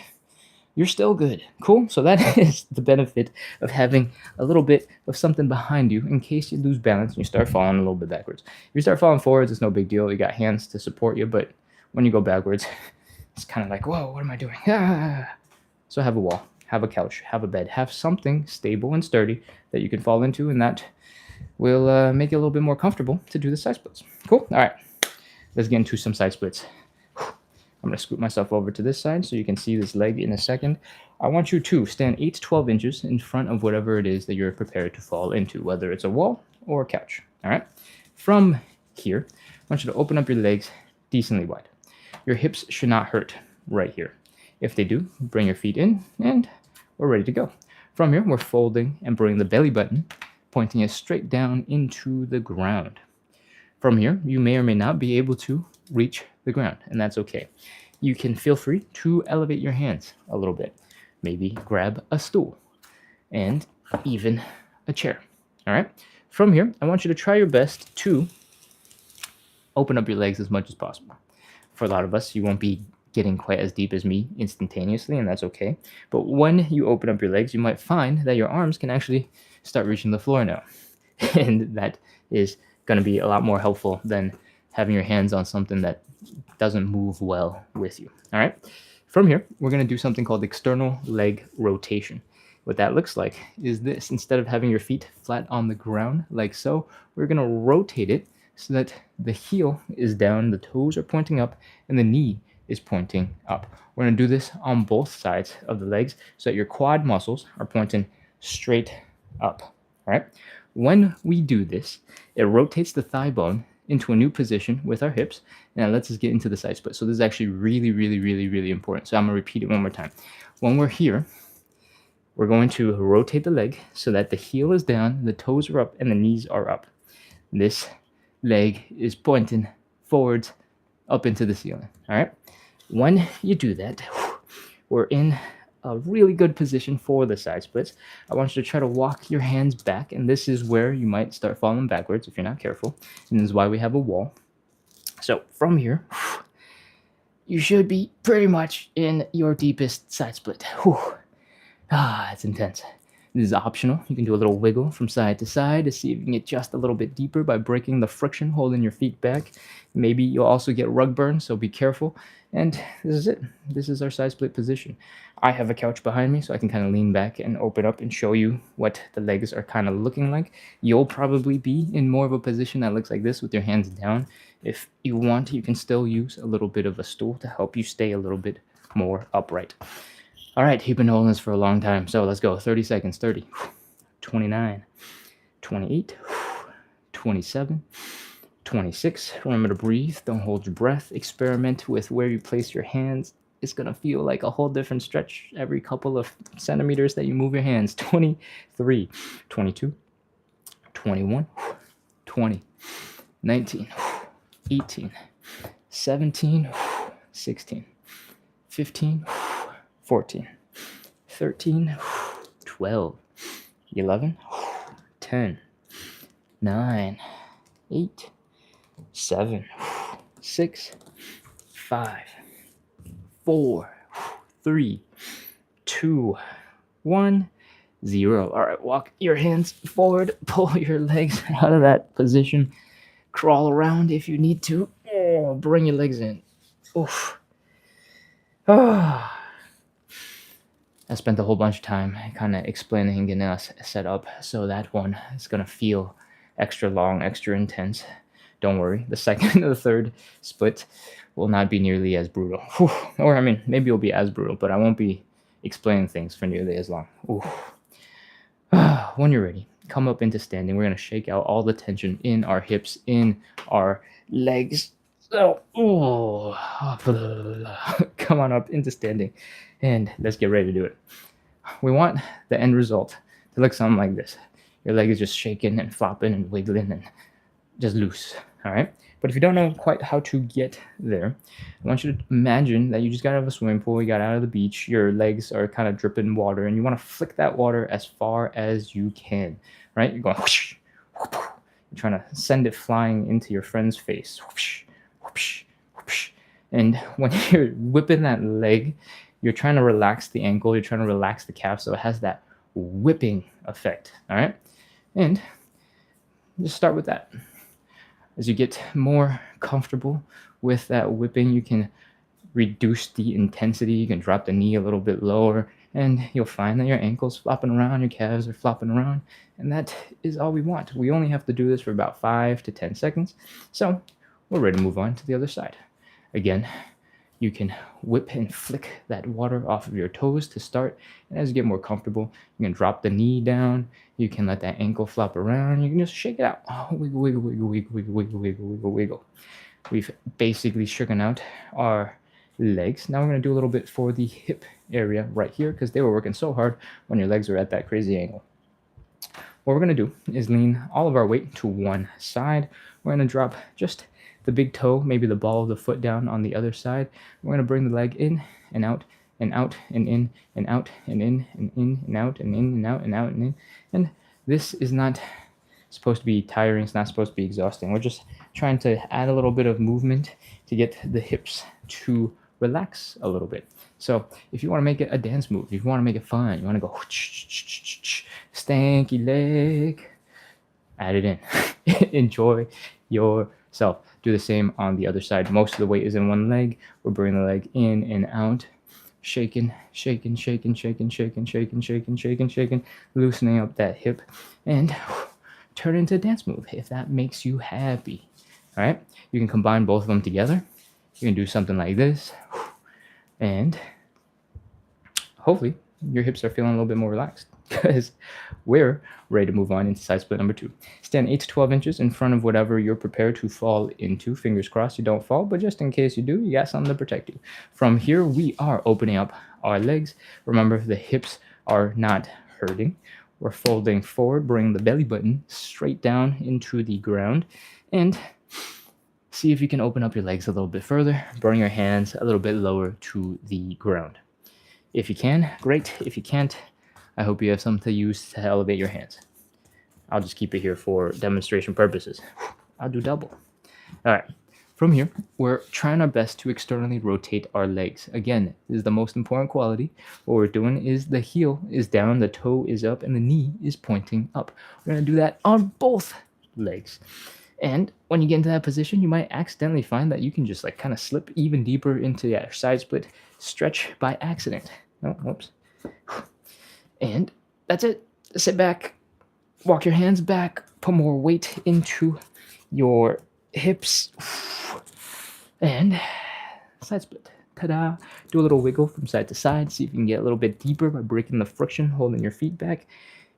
[SPEAKER 1] you're still good. Cool. So that is the benefit of having a little bit of something behind you in case you lose balance and you start falling a little bit backwards. If you start falling forwards, it's no big deal. You got hands to support you, but when you go backwards, it's kind of like, whoa, what am I doing? Ah. So have a wall, have a couch, have a bed, have something stable and sturdy that you can fall into, and that will make it a little bit more comfortable to do the side splits. Cool. All right, let's get into some side splits. I'm going to scoot myself over to this side so you can see this leg in a second. I want you to stand 8 to 12 inches in front of whatever it is that you're prepared to fall into, whether it's a wall or a couch. All right. From here, I want you to open up your legs decently wide. Your hips should not hurt right here. If they do, bring your feet in and we're ready to go. From here, we're folding and bringing the belly button, pointing it straight down into the ground. From here, you may or may not be able to reach the ground, and that's okay. You can feel free to elevate your hands a little bit. Maybe grab a stool and even a chair. All right. From here, I want you to try your best to open up your legs as much as possible. For a lot of us, you won't be getting quite as deep as me instantaneously, and that's okay. But when you open up your legs, you might find that your arms can actually start reaching the floor now. And that is going to be a lot more helpful than having your hands on something that doesn't move well with you. All right. From here, we're going to do something called external leg rotation. What that looks like is this. Instead of having your feet flat on the ground like so, we're going to rotate it so that the heel is down, the toes are pointing up, and the knee is pointing up. We're going to do this on both sides of the legs so that your quad muscles are pointing straight up. All right. When we do this, it rotates the thigh bone into a new position with our hips, and it lets us get into the side split. So this is actually really, really, really, really important. So I'm going to repeat it one more time. When we're here, we're going to rotate the leg so that the heel is down, the toes are up, and the knees are up. This leg is pointing forwards up into the ceiling. All right. When you do that, we're in a really good position for the side splits. I want you to try to walk your hands back, and this is where you might start falling backwards if you're not careful, and this is why we have a wall. So from here, you should be pretty much in your deepest side split. It's intense. This is optional. You can do a little wiggle from side to side to see if you can get just a little bit deeper by breaking the friction holding your feet back. Maybe you'll also get rug burn, so be careful. And this is it. This is our side split position. I have a couch behind me, so I can kind of lean back and open up and show you what the legs are kind of looking like. You'll probably be in more of a position that looks like this with your hands down. If you want, you can still use a little bit of a stool to help you stay a little bit more upright. All right, you've been holding this for a long time, so let's go. 30 seconds. 30, 29, 28, 27, 26. Remember to breathe. Don't hold your breath. Experiment with where you place your hands. It's going to feel like a whole different stretch every couple of centimeters that you move your hands. 23, 22, 21, 20, 19, 18, 17, 16, 15, 14, 13, 12, 11, 10, 9, 8, 7, 6, 5, 4, 3, 2, 1, 0. All right, walk your hands forward, pull your legs out of that position, crawl around if you need to. Bring your legs in. Oof. I spent a whole bunch of time kind of explaining and getting us set up, so that one is going to feel extra long, extra intense. Don't worry, the second or the third split will not be nearly as brutal. Or, I mean, maybe it'll be as brutal, but I won't be explaining things for nearly as long. When you're ready, come up into standing. We're going to shake out all the tension in our hips, in our legs. So, come on up into standing, and let's get ready to do it. We want the end result to look something like this. Your leg is just shaking and flopping and wiggling and just loose, all right? But if you don't know quite how to get there, I want you to imagine that you just got out of a swimming pool, you got out of the beach, your legs are kind of dripping water, and you want to flick that water as far as you can, right? You're going whoosh, whoop, you're trying to send it flying into your friend's face. Whoosh, whoosh, whoosh. And when you're whipping that leg, you're trying to relax the ankle, you're trying to relax the calf, so it has that whipping effect, all right? And just start with that. As you get more comfortable with that whipping, you can reduce the intensity. You can drop the knee a little bit lower, and you'll find that your ankle's flopping around, your calves are flopping around, and that is all we want. We only have to do this for about 5 to 10 seconds, so we're ready to move on to the other side. Again, you can whip and flick that water off of your toes to start, and as you get more comfortable, you can drop the knee down, you can let that ankle flop around, you can just shake it out. Oh, wiggle, wiggle, wiggle, wiggle, wiggle, wiggle, wiggle, wiggle, wiggle. We've basically shaken out our legs. Now we're going to do a little bit for the hip area right here, because they were working so hard when your legs were at that crazy angle. What we're going to do is lean all of our weight to one side. We're going to drop just the big toe, maybe the ball of the foot down on the other side. We're going to bring the leg in and out and out and in and out and in and in and out and in and out and out and in. And this is not supposed to be tiring. It's not supposed to be exhausting. We're just trying to add a little bit of movement to get the hips to relax a little bit. So if you want to make it a dance move, if you want to make it fun, you want to go stanky leg, add it in. Enjoy yourself. Do the same on the other side. Most of the weight is in one leg. We're bringing the leg in and out, shaking, shaking, shaking, shaking, shaking, shaking, shaking, shaking, shaking, loosening up that hip, and turn it into a dance move if that makes you happy. All right? You can combine both of them together. You can do something like this, and hopefully your hips are feeling a little bit more relaxed, because we're ready to move on into side split number 2. Stand 8 to 12 inches in front of whatever you're prepared to fall into. Fingers crossed you don't fall, but just in case you do, you got something to protect you. From here, we are opening up our legs. Remember, the hips are not hurting. We're folding forward, bring the belly button straight down into the ground, and see if you can open up your legs a little bit further. Bring your hands a little bit lower to the ground. If you can, great. If you can't, I hope you have something to use to elevate your hands. I'll just keep it here for demonstration purposes. I'll do double. All right. From here, we're trying our best to externally rotate our legs. Again, this is the most important quality. What we're doing is the heel is down, the toe is up, and the knee is pointing up. We're going to do that on both legs. And when you get into that position, you might accidentally find that you can just like kind of slip even deeper into that side split stretch by accident. Oh, whoops. And that's it. Sit back, walk your hands back, put more weight into your hips, and side split. Ta-da! Do a little wiggle from side to side. See if you can get a little bit deeper by breaking the friction, holding your feet back.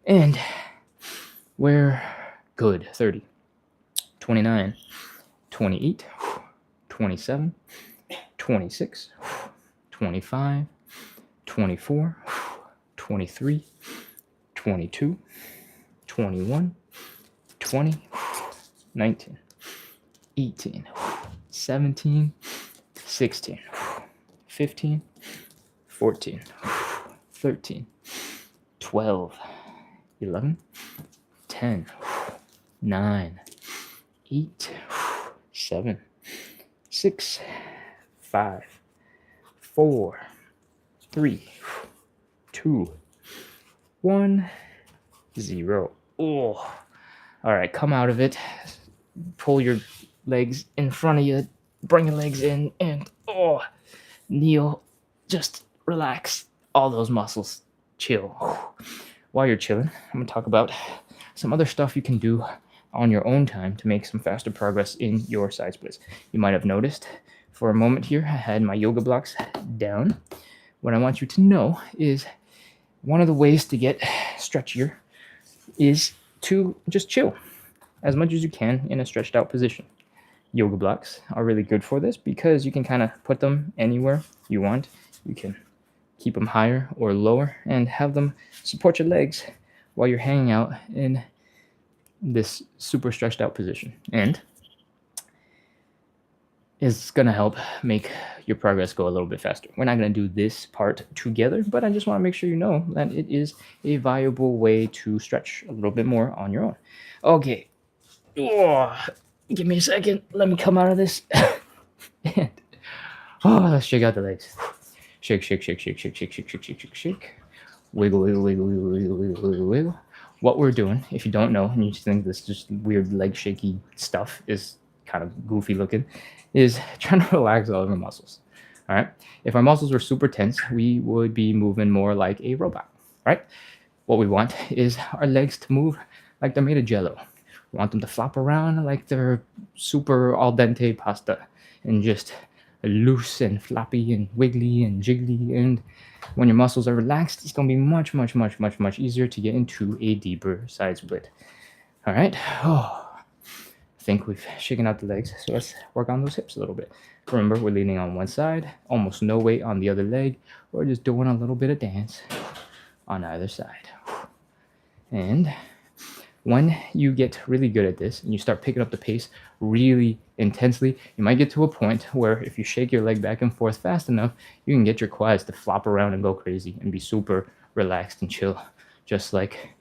[SPEAKER 1] And we're good. 30, 29, 28, 27, 26, 25, 24, 23, 22, 21, 20, 19, 18, 17, 16, 15, 14, 13, 12, 11, 10, 9, 8, 7, 6, 5, 4, 3, 2, 1, 0. Oh. All right, come out of it. Pull your legs in front of you. Bring your legs in and kneel. Just relax all those muscles. Chill. While you're chilling, I'm going to talk about some other stuff you can do on your own time to make some faster progress in your side splits. You might have noticed for a moment here, I had my yoga blocks down. What I want you to know is one of the ways to get stretchier is
[SPEAKER 2] to just chill as much as you can in a stretched out position. Yoga blocks are really good for this because you can kind of put them anywhere you want. You can keep them higher or lower and have them support your legs while you're hanging out in this super stretched out position. And it's going to help make your progress go a little bit faster. We're not going to do this part together, but I just want to make sure you know that it is a viable way to stretch a little bit more on your own. Okay. Oh, give me a second. Let me come out of this. And, let's shake out the legs. Shake, shake, shake, shake, shake, shake, shake, shake, shake, shake, shake. Wiggle, wiggle, wiggle, wiggle, wiggle, wiggle, wiggle, wiggle. What we're doing, if you don't know, and you just think this just weird leg shaky stuff is kind of goofy looking, is trying to relax all of our muscles. All right. If our muscles were super tense, we would be moving more like a robot. Right. What we want is our legs to move like they're made of jello. We want them to flop around like they're super al dente pasta and just loose and floppy and wiggly and jiggly. And when your muscles are relaxed, it's going to be much, much, much, much, much easier to get into a deeper side split. All right. I think we've shaken out the legs, so let's work on those hips a little bit. Remember, we're leaning on one side, almost no weight on the other leg. We're just doing a little bit of dance on either side. And when you get really good at this and you start picking up the pace really intensely, you might get to a point where if you shake your leg back and forth fast enough, you can get your quads to flop around and go crazy and be super relaxed and chill, just like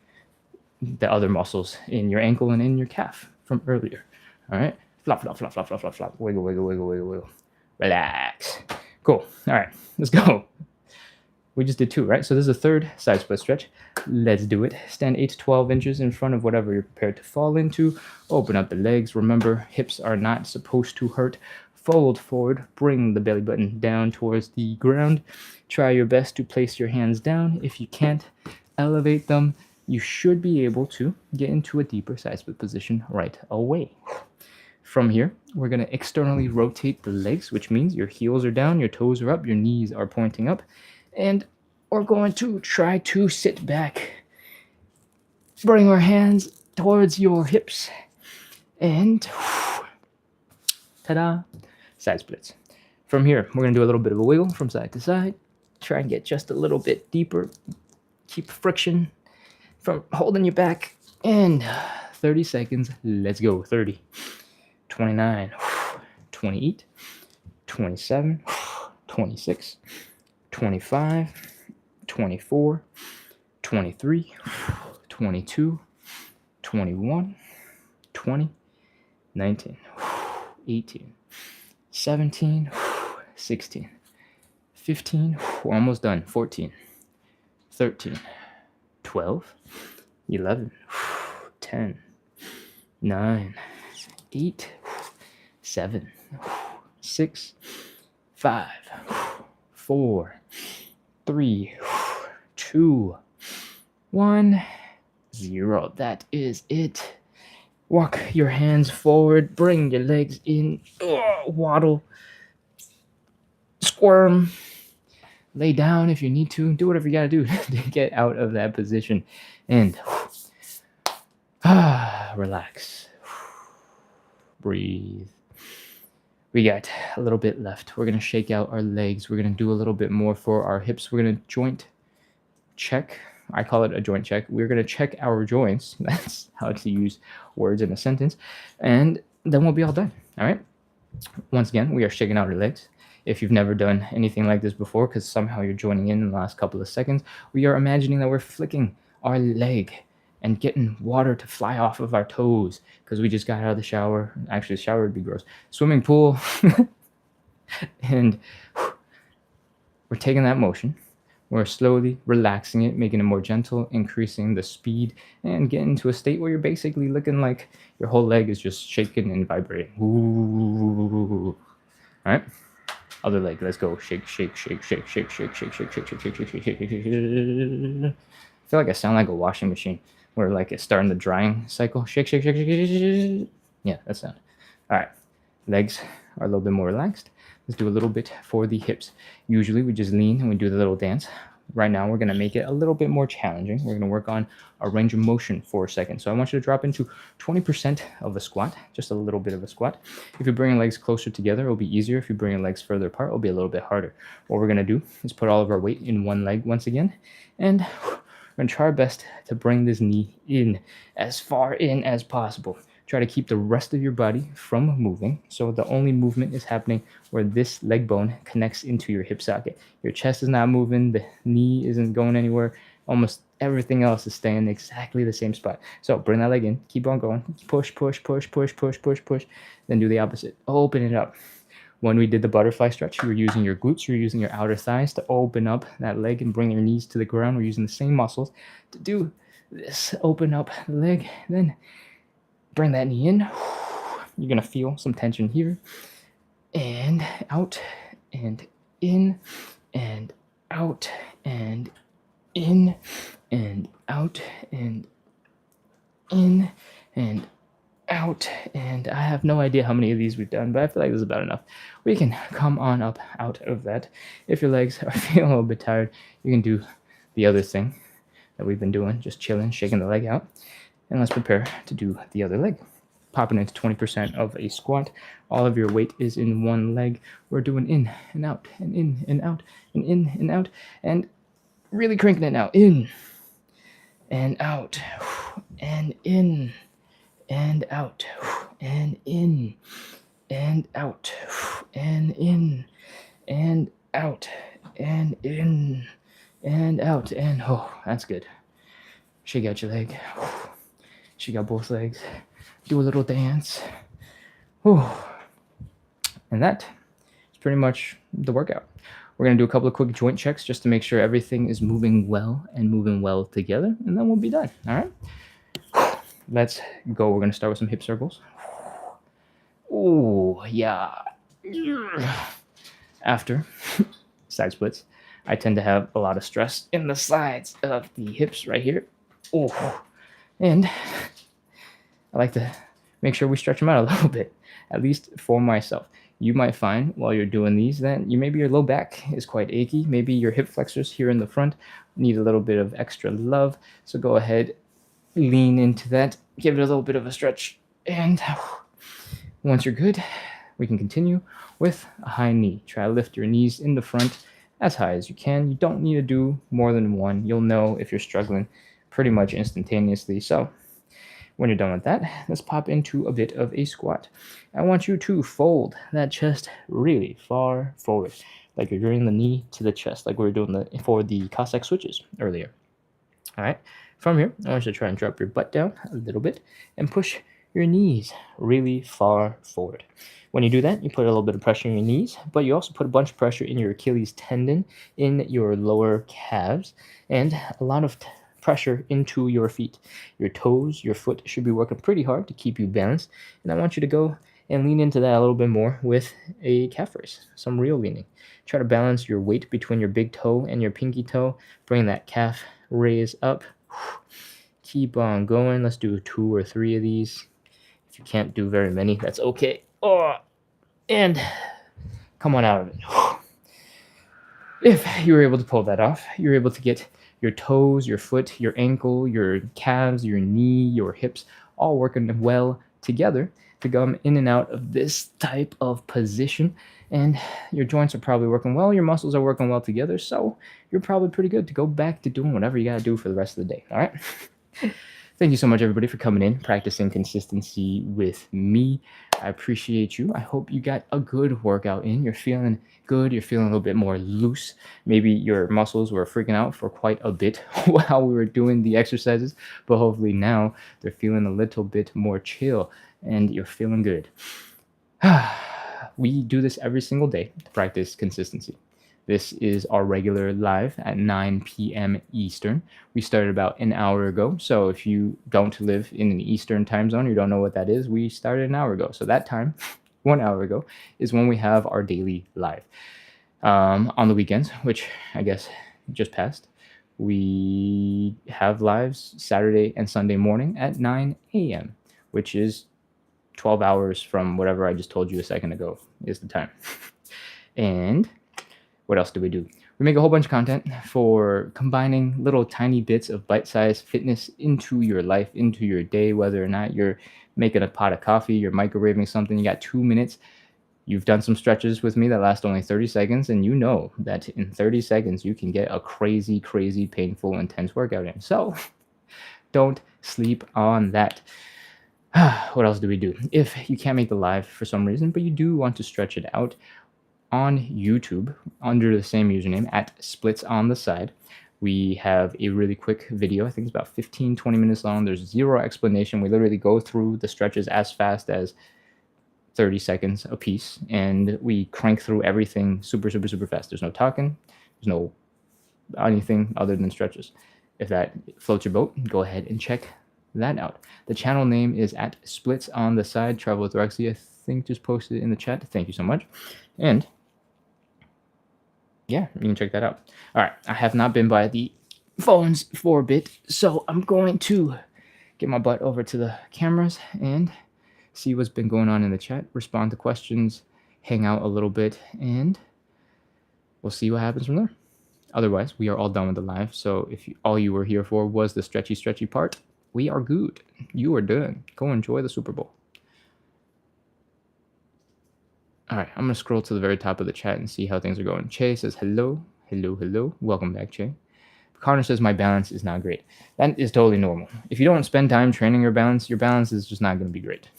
[SPEAKER 2] the other muscles in your ankle and in your calf from earlier. All right, flop, flop, flop, flop, flop, flop, flop, wiggle, wiggle, wiggle, wiggle, wiggle, relax. Cool. All right, let's go. We just did 2, right? So this is a third side split stretch. Let's do it. Stand 8 to 12 inches in front of whatever you're prepared to fall into. Open up the legs. Remember, hips are not supposed to hurt. Fold forward. Bring the belly button down towards the ground. Try your best to place your hands down. If you can't, elevate them. You should be able to get into a deeper side split position right away. From here, we're going to externally rotate the legs, which means your heels are down, your toes are up, your knees are pointing up. And we're going to try to sit back. Bring our hands towards your hips. And ta-da, side splits. From here, we're going to do a little bit of a wiggle from side to side. Try and get just a little bit deeper. Keep friction from holding you back. And 30 seconds. Let's go. 30, 29, 28, 27, 26, 25, 24, 23, 22, 21, 20, 19, 18, 17, 16, 15, we're almost done, 14, 13, 12, 11, 10, 9, 8, 7, 6, 5, 4, 3, 2, 1, 0. That is it. Walk your hands forward. Bring your legs in. Waddle. Squirm. Lay down if you need to. Do whatever you got to do to get out of that position. And relax. Breathe. We got a little bit left. We're going to shake out our legs. We're going to do a little bit more for our hips. We're going to joint check. I call it a joint check. We're going to check our joints. That's how to use words in a sentence. And then we'll be all done. All right. Once again, we are shaking out our legs. If you've never done anything like this before, because somehow you're joining in the last couple of seconds, we are imagining that we're flicking our leg and getting water to fly off of our toes because we just got out of the shower. Actually, the shower would be gross. Swimming pool. And we're taking that motion. We're slowly relaxing it, making it more gentle, increasing the speed, and getting to a state where you're basically looking like your whole leg is just shaking and vibrating. Ooh. All right. Other leg. Let's go. Shake, shake, shake, shake, shake, shake, shake, shake, shake, shake, shake, shake, shake, shake, shake. I feel like I sound like a washing machine where like it's starting the drying cycle. Shake, shake, shake, shake, shake, shake. Yeah, that sound. All right. Legs are a little bit more relaxed. Let's do a little bit for the hips. Usually we just lean and we do the little dance.
[SPEAKER 1] right now we're going to make it a little bit more challenging. We're going to work on a range of motion for a second. So I want you to drop into 20% of a squat, just a little bit of a squat. If you bring your legs closer together, it'll be easier. If you bring your legs further apart, it'll be a little bit harder. What we're going to do is put all of our weight in one leg once again, and we're going to try our best to bring this knee in as far in as possible. Try to keep the rest of your body from moving. So the only movement is happening where this leg bone connects into your hip socket. Your chest is not moving. The knee isn't going anywhere. Almost everything else is staying in exactly the same spot. So bring that leg in. Keep on going. Push, push, push, push, push, push, push. Then do the opposite. Open it up. When we did the butterfly stretch, you were using your glutes, you were using your outer thighs to open up that leg and bring your knees to the ground. We're using the same muscles to do this. Open up the leg, then bring that knee in. You're going to feel some tension here. And out, and in, and out, and in, and out, and in, and out. And I have no idea how many of these we've done, but I feel like this is about enough. We can come on up out of that. If your legs are feeling a little bit tired, you can do the other thing that we've been doing, just chilling, shaking the leg out. And let's prepare to do the other leg. Popping into 20% of a squat. All of your weight is in one leg. We're doing in and out, and in and out, and in and out, and really cranking it now. In and out, and in and out, and in and out, and in and out, and in and out, and oh, that's good. Shake out your leg. Shake out both legs. Do a little dance. And that is pretty much the workout. We're going to do a couple of quick joint checks just to make sure everything is moving well and moving well together, and then we'll be done. All right? Let's go. We're going to start with some hip circles. Oh, yeah. After side splits, I tend to have a lot of stress in the sides of the hips right here. Oh, and I like to make sure we stretch them out a little bit, at least for myself. You might find while you're doing these that maybe your low back is quite achy. Maybe your hip flexors here in the front need a little bit of extra love. So go ahead, lean into that, give it a little bit of a stretch, and once you're good, we can continue with a high knee. Try to lift your knees in the front as high as you can. You don't need to do more than one. You'll know if you're struggling pretty much instantaneously. So when you're done with that, let's pop into a bit of a squat. I want you to fold that chest really far forward, like you're drawing the knee to the chest, like we were doing for the Cossack switches earlier. All right. From here, I want you to try and drop your butt down a little bit and push your knees really far forward. When you do that, you put a little bit of pressure in your knees, but you also put a bunch of pressure in your Achilles tendon, in your lower calves, and a lot of pressure into your feet. Your toes, your foot should be working pretty hard to keep you balanced. And I want you to go and lean into that a little bit more with a calf raise, some real leaning. Try to balance your weight between your big toe and your pinky toe. Bring that calf raise up. Keep on going. Let's do 2 or 3 of these. If you can't do very many, that's okay. Oh, and come on out of it. If you were able to pull that off, you're able to get your toes, your foot, your ankle, your calves, your knee, your hips, all working well together to come in and out of this type of position. And your joints are probably working well, your muscles are working well together, so you're probably pretty good to go back to doing whatever you got to do for the rest of the day. All right? Thank you so much, everybody, for coming in, practicing consistency with me. I appreciate you. I hope you got a good workout in. You're feeling good. You're feeling a little bit more loose. Maybe your muscles were freaking out for quite a bit while we were doing the exercises, but hopefully now they're feeling a little bit more chill and you're feeling good. We do this every single day to practice consistency. This is our regular live at 9 p.m. Eastern. We started about an hour ago. So if you don't live in an Eastern time zone, you don't know what that is, we started an hour ago. So that time, 1 hour ago, is when we have our daily live. On the weekends, which I guess just passed, we have lives Saturday and Sunday morning at 9 a.m., which is 12 hours from whatever I just told you a second ago is the time. And what else do we do? We make a whole bunch of content for combining little tiny bits of bite-sized fitness into your life, into your day, whether or not you're making a pot of coffee, you're microwaving something, you got 2 minutes. You've done some stretches with me that last only 30 seconds, and you know that in 30 seconds you can get a crazy, crazy, painful, intense workout in. So don't sleep on that. What else do we do? If you can't make the live for some reason, but you do want to stretch it out, on YouTube under the same username at Splits on the Side, we have a really quick video. I think it's about 15-20 minutes long. There's zero explanation. We literally go through the stretches as fast as 30 seconds a piece, and we crank through everything super, super, super fast. There's no talking. There's no anything other than stretches. If that floats your boat, go ahead and check that out. The channel name is at Splits on the Side. Travel with Rexy, I think, just posted it in the chat. Thank you so much. And yeah, you can check that out. All right, I have not been by the phones for a bit, so I'm going to get my butt over to the cameras and see what's been going on in the chat, respond to questions, hang out a little bit, and we'll see what happens from there. Otherwise, we are all done with the live, so if all you were here for was the stretchy part, we are good. You are done. Go enjoy the Super Bowl. All right, I'm going to scroll to the very top of the chat and see how things are going. Che says, hello, hello, hello. Welcome back, Che. Connor says, my balance is not great. That is totally normal. If you don't spend time training your balance is just not going to be great.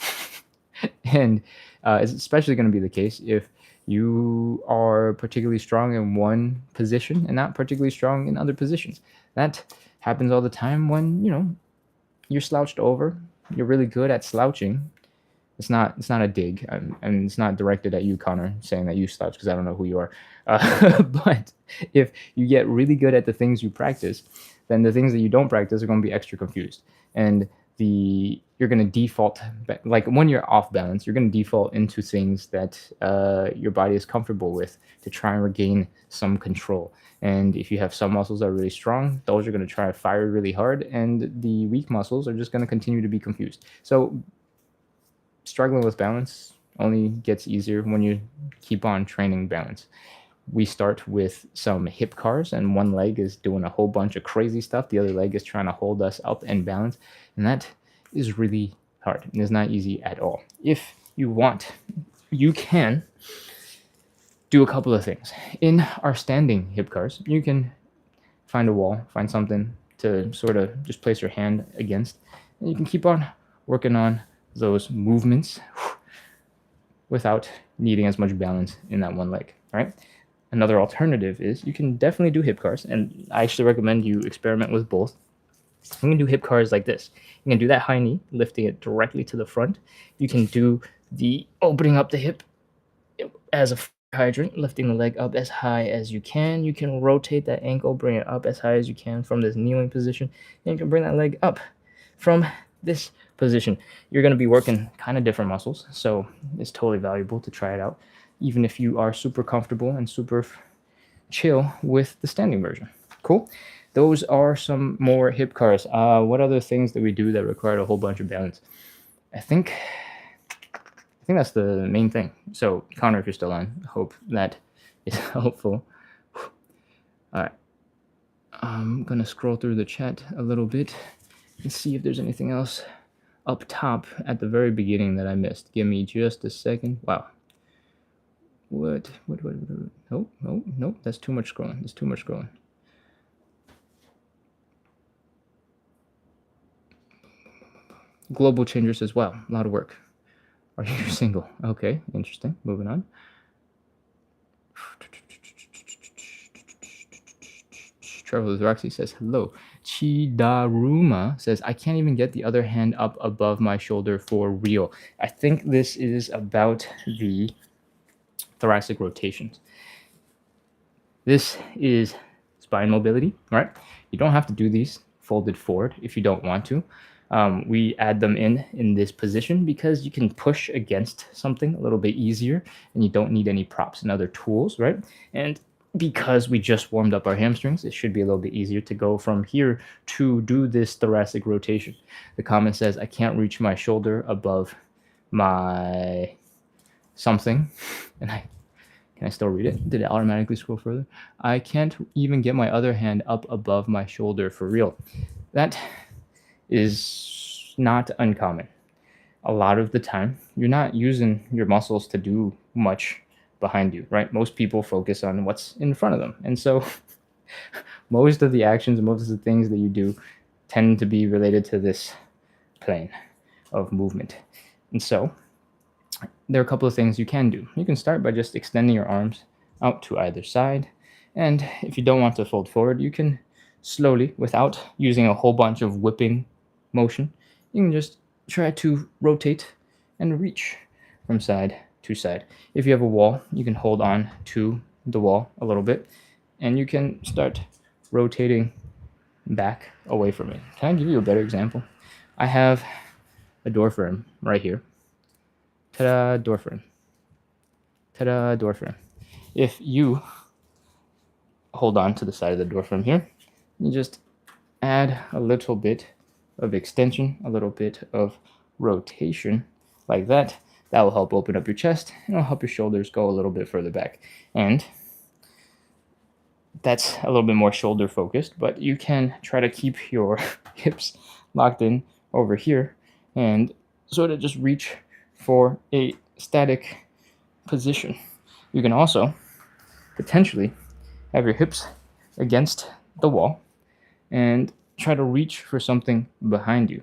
[SPEAKER 1] And it's especially going to be the case if you are particularly strong in one position and not particularly strong in other positions. That happens all the time when, you're slouched over. You're really good at slouching. It's not a dig, and it's not directed at you, Connor, saying that you slouch, because I don't know who you are. But if you get really good at the things you practice, then the things that you don't practice are going to be extra confused. And you're going to default, like when you're off balance, you're going to default into things that your body is comfortable with to try and regain some control. And if you have some muscles that are really strong, those are going to try to fire really hard, and the weak muscles are just going to continue to be confused. So struggling with balance only gets easier when you keep on training balance. We start with some hip cars, and one leg is doing a whole bunch of crazy stuff. The other leg is trying to hold us up and balance, and that is really hard. And it's not easy at all. If you want, you can do a couple of things. In our standing hip cars, you can find a wall, find something to sort of just place your hand against, and you can keep on working on those movements without needing as much balance in that one leg, right? Another alternative is you can definitely do hip cars, and I actually recommend you experiment with both. You can do hip cars like this. You can do that high knee, lifting it directly to the front. You can do the opening up the hip as a hydrant, lifting the leg up as high as you can. You can rotate that ankle, bring it up as high as you can from this kneeling position, and you can bring that leg up from this position. You're going to be working kind of different muscles, so it's totally valuable to try it out, even if you are super comfortable and super chill with the standing version. Cool. Those are some more hip cars. What other things that we do that require a whole bunch of balance? I think that's the main thing. So Connor, if you're still on, I hope that is helpful. All right. I'm going to scroll through the chat a little bit and see if there's anything else up top at the very beginning that I missed. Give me just a second. Wow. What? Nope. That's too much scrolling. Global Changer says, wow, a lot of work. Are you single? Okay, interesting. Moving on. Travel with Roxy says, hello. Chidaruma says, I can't even get the other hand up above my shoulder for real. I think this is about the thoracic rotations. This is spine mobility, right? You don't have to do these folded forward if you don't want to. We add them in this position because you can push against something a little bit easier, and you don't need any props and other tools, right? And because we just warmed up our hamstrings, it should be a little bit easier to go from here to do this thoracic rotation. The comment says, I can't reach my shoulder above my something, and I Can I still read it? Did it automatically scroll further? I can't even get my other hand up above my shoulder for real. That is not uncommon. A lot of the time, you're not using your muscles to do much behind you, right? Most people focus on what's in front of them. And so most of the actions, most of the things that you do tend to be related to this plane of movement. And so there are a couple of things you can do. You can start by just extending your arms out to either side. And if you don't want to fold forward, you can slowly, without using a whole bunch of whipping motion, you can just try to rotate and reach from side to side. If you have a wall, you can hold on to the wall a little bit and you can start rotating back away from it. Can I give you a better example? I have a door frame right here. Ta-da, door frame. Ta-da, door frame. If you hold on to the side of the door frame here, you just add a little bit of extension, a little bit of rotation like that. That will help open up your chest and it'll help your shoulders go a little bit further back. And that's a little bit more shoulder focused, but you can try to keep your hips locked in over here and sort of just reach for a static position. You can also potentially have your hips against the wall and try to reach for something behind you.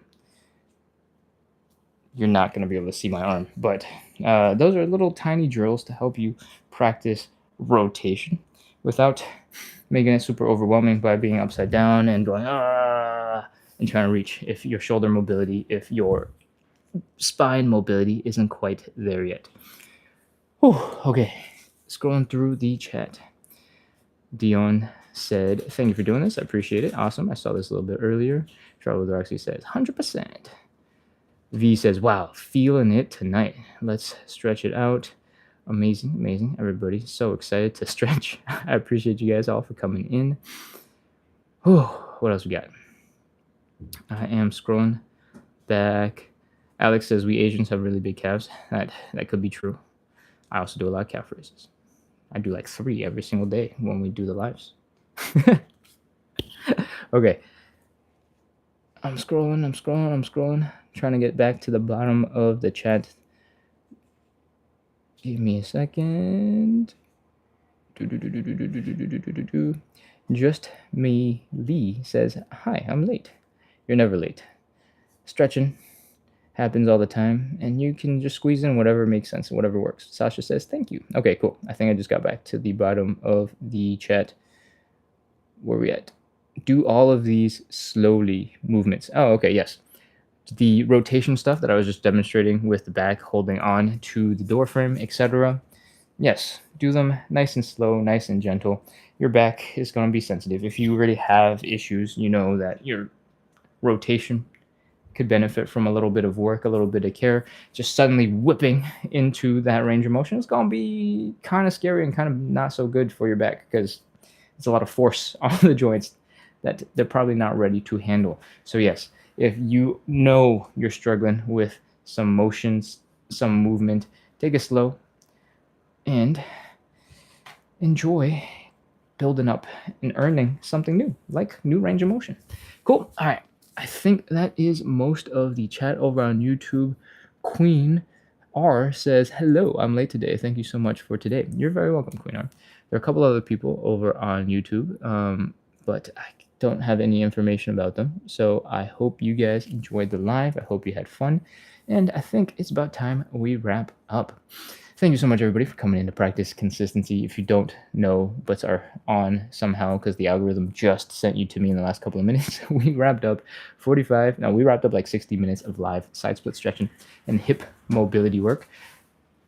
[SPEAKER 1] You're not going to be able to see my arm, but those are little tiny drills to help you practice rotation without making it super overwhelming by being upside down and going and trying to reach if your shoulder mobility, if your spine mobility isn't quite there yet. Whew, okay, scrolling through the chat. Dion said, thank you for doing this. I appreciate it. Awesome. I saw this a little bit earlier. Charlotte Darcy says, 100%. V says, wow, feeling it tonight. Let's stretch it out. Amazing, amazing. Everybody's so excited to stretch. I appreciate you guys all for coming in. Whew, what else we got? I am scrolling back. Alex says, we Asians have really big calves. That could be true. I also do a lot of calf raises. I do like 3 every single day when we do the lives. Okay. I'm scrolling. Trying to get back to the bottom of the chat. Give me a second. Just me Lee says, hi, I'm late. You're never late. Stretching happens all the time, and you can just squeeze in whatever makes sense and whatever works. Sasha says, thank you. Okay, cool. I think I just got back to the bottom of the chat. Where are we at? Do all of these slowly movements. Oh, okay, yes. The rotation stuff that I was just demonstrating with the back holding on to the door frame, etc. Yes, do them nice and slow, nice and gentle. Your back is going to be sensitive. If you already have issues, you know that your rotation could benefit from a little bit of work, a little bit of care. Just suddenly whipping into that range of motion is going to be kind of scary and kind of not so good for your back because it's a lot of force on the joints that they're probably not ready to handle. So yes, if you know you're struggling with some motions, some movement, take it slow and enjoy building up and earning something new, like new range of motion. Cool. All right. I think that is most of the chat over on YouTube. Queen R says, hello, I'm late today. Thank you so much for today. You're very welcome, Queen R. There are a couple other people over on YouTube, but I don't have any information about them. So I hope you guys enjoyed the live. I hope you had fun. And I think it's about time we wrap up. Thank you so much, everybody, for coming in to practice consistency. If you don't know but are on somehow because the algorithm just sent you to me in the last couple of minutes, we wrapped up like 60 minutes of live side split stretching and hip mobility work.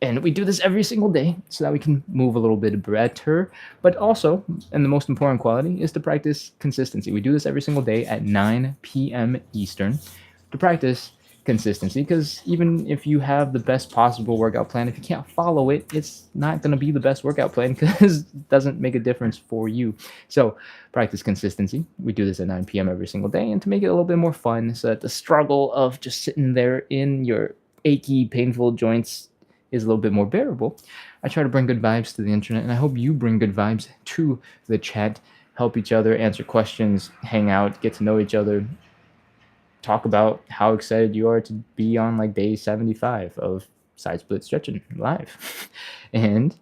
[SPEAKER 1] And we do this every single day so that we can move a little bit better. But also, and the most important quality, is to practice consistency. We do this every single day at 9 p.m. Eastern to practice consistency, because even if you have the best possible workout plan, if you can't follow it, it's not going to be the best workout plan because it doesn't make a difference for you. So practice consistency. We do this at 9 p.m. every single day, and to make it a little bit more fun so that the struggle of just sitting there in your achy, painful joints is a little bit more bearable, I try to bring good vibes to the internet, and I hope you bring good vibes to the chat, help each other, answer questions, hang out, get to know each other, talk about how excited you are to be on like day 75 of Side Split Stretching live. And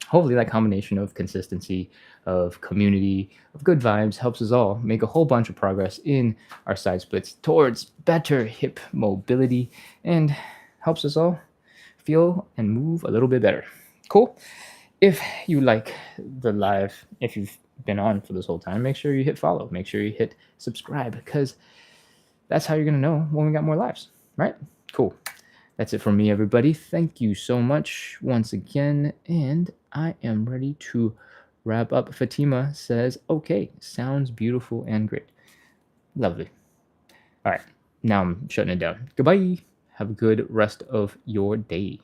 [SPEAKER 1] hopefully that combination of consistency, of community, of good vibes helps us all make a whole bunch of progress in our side splits towards better hip mobility and helps us all feel and move a little bit better. Cool. If you like the live, if you've been on for this whole time, make sure you hit follow, make sure you hit subscribe, because that's how you're going to know when we got more lives, right? Cool. That's it for me, everybody. Thank you so much once again, and I am ready to wrap up. Fatima says, okay, sounds beautiful and great. Lovely. All right, now I'm shutting it down. Goodbye. Have a good rest of your day.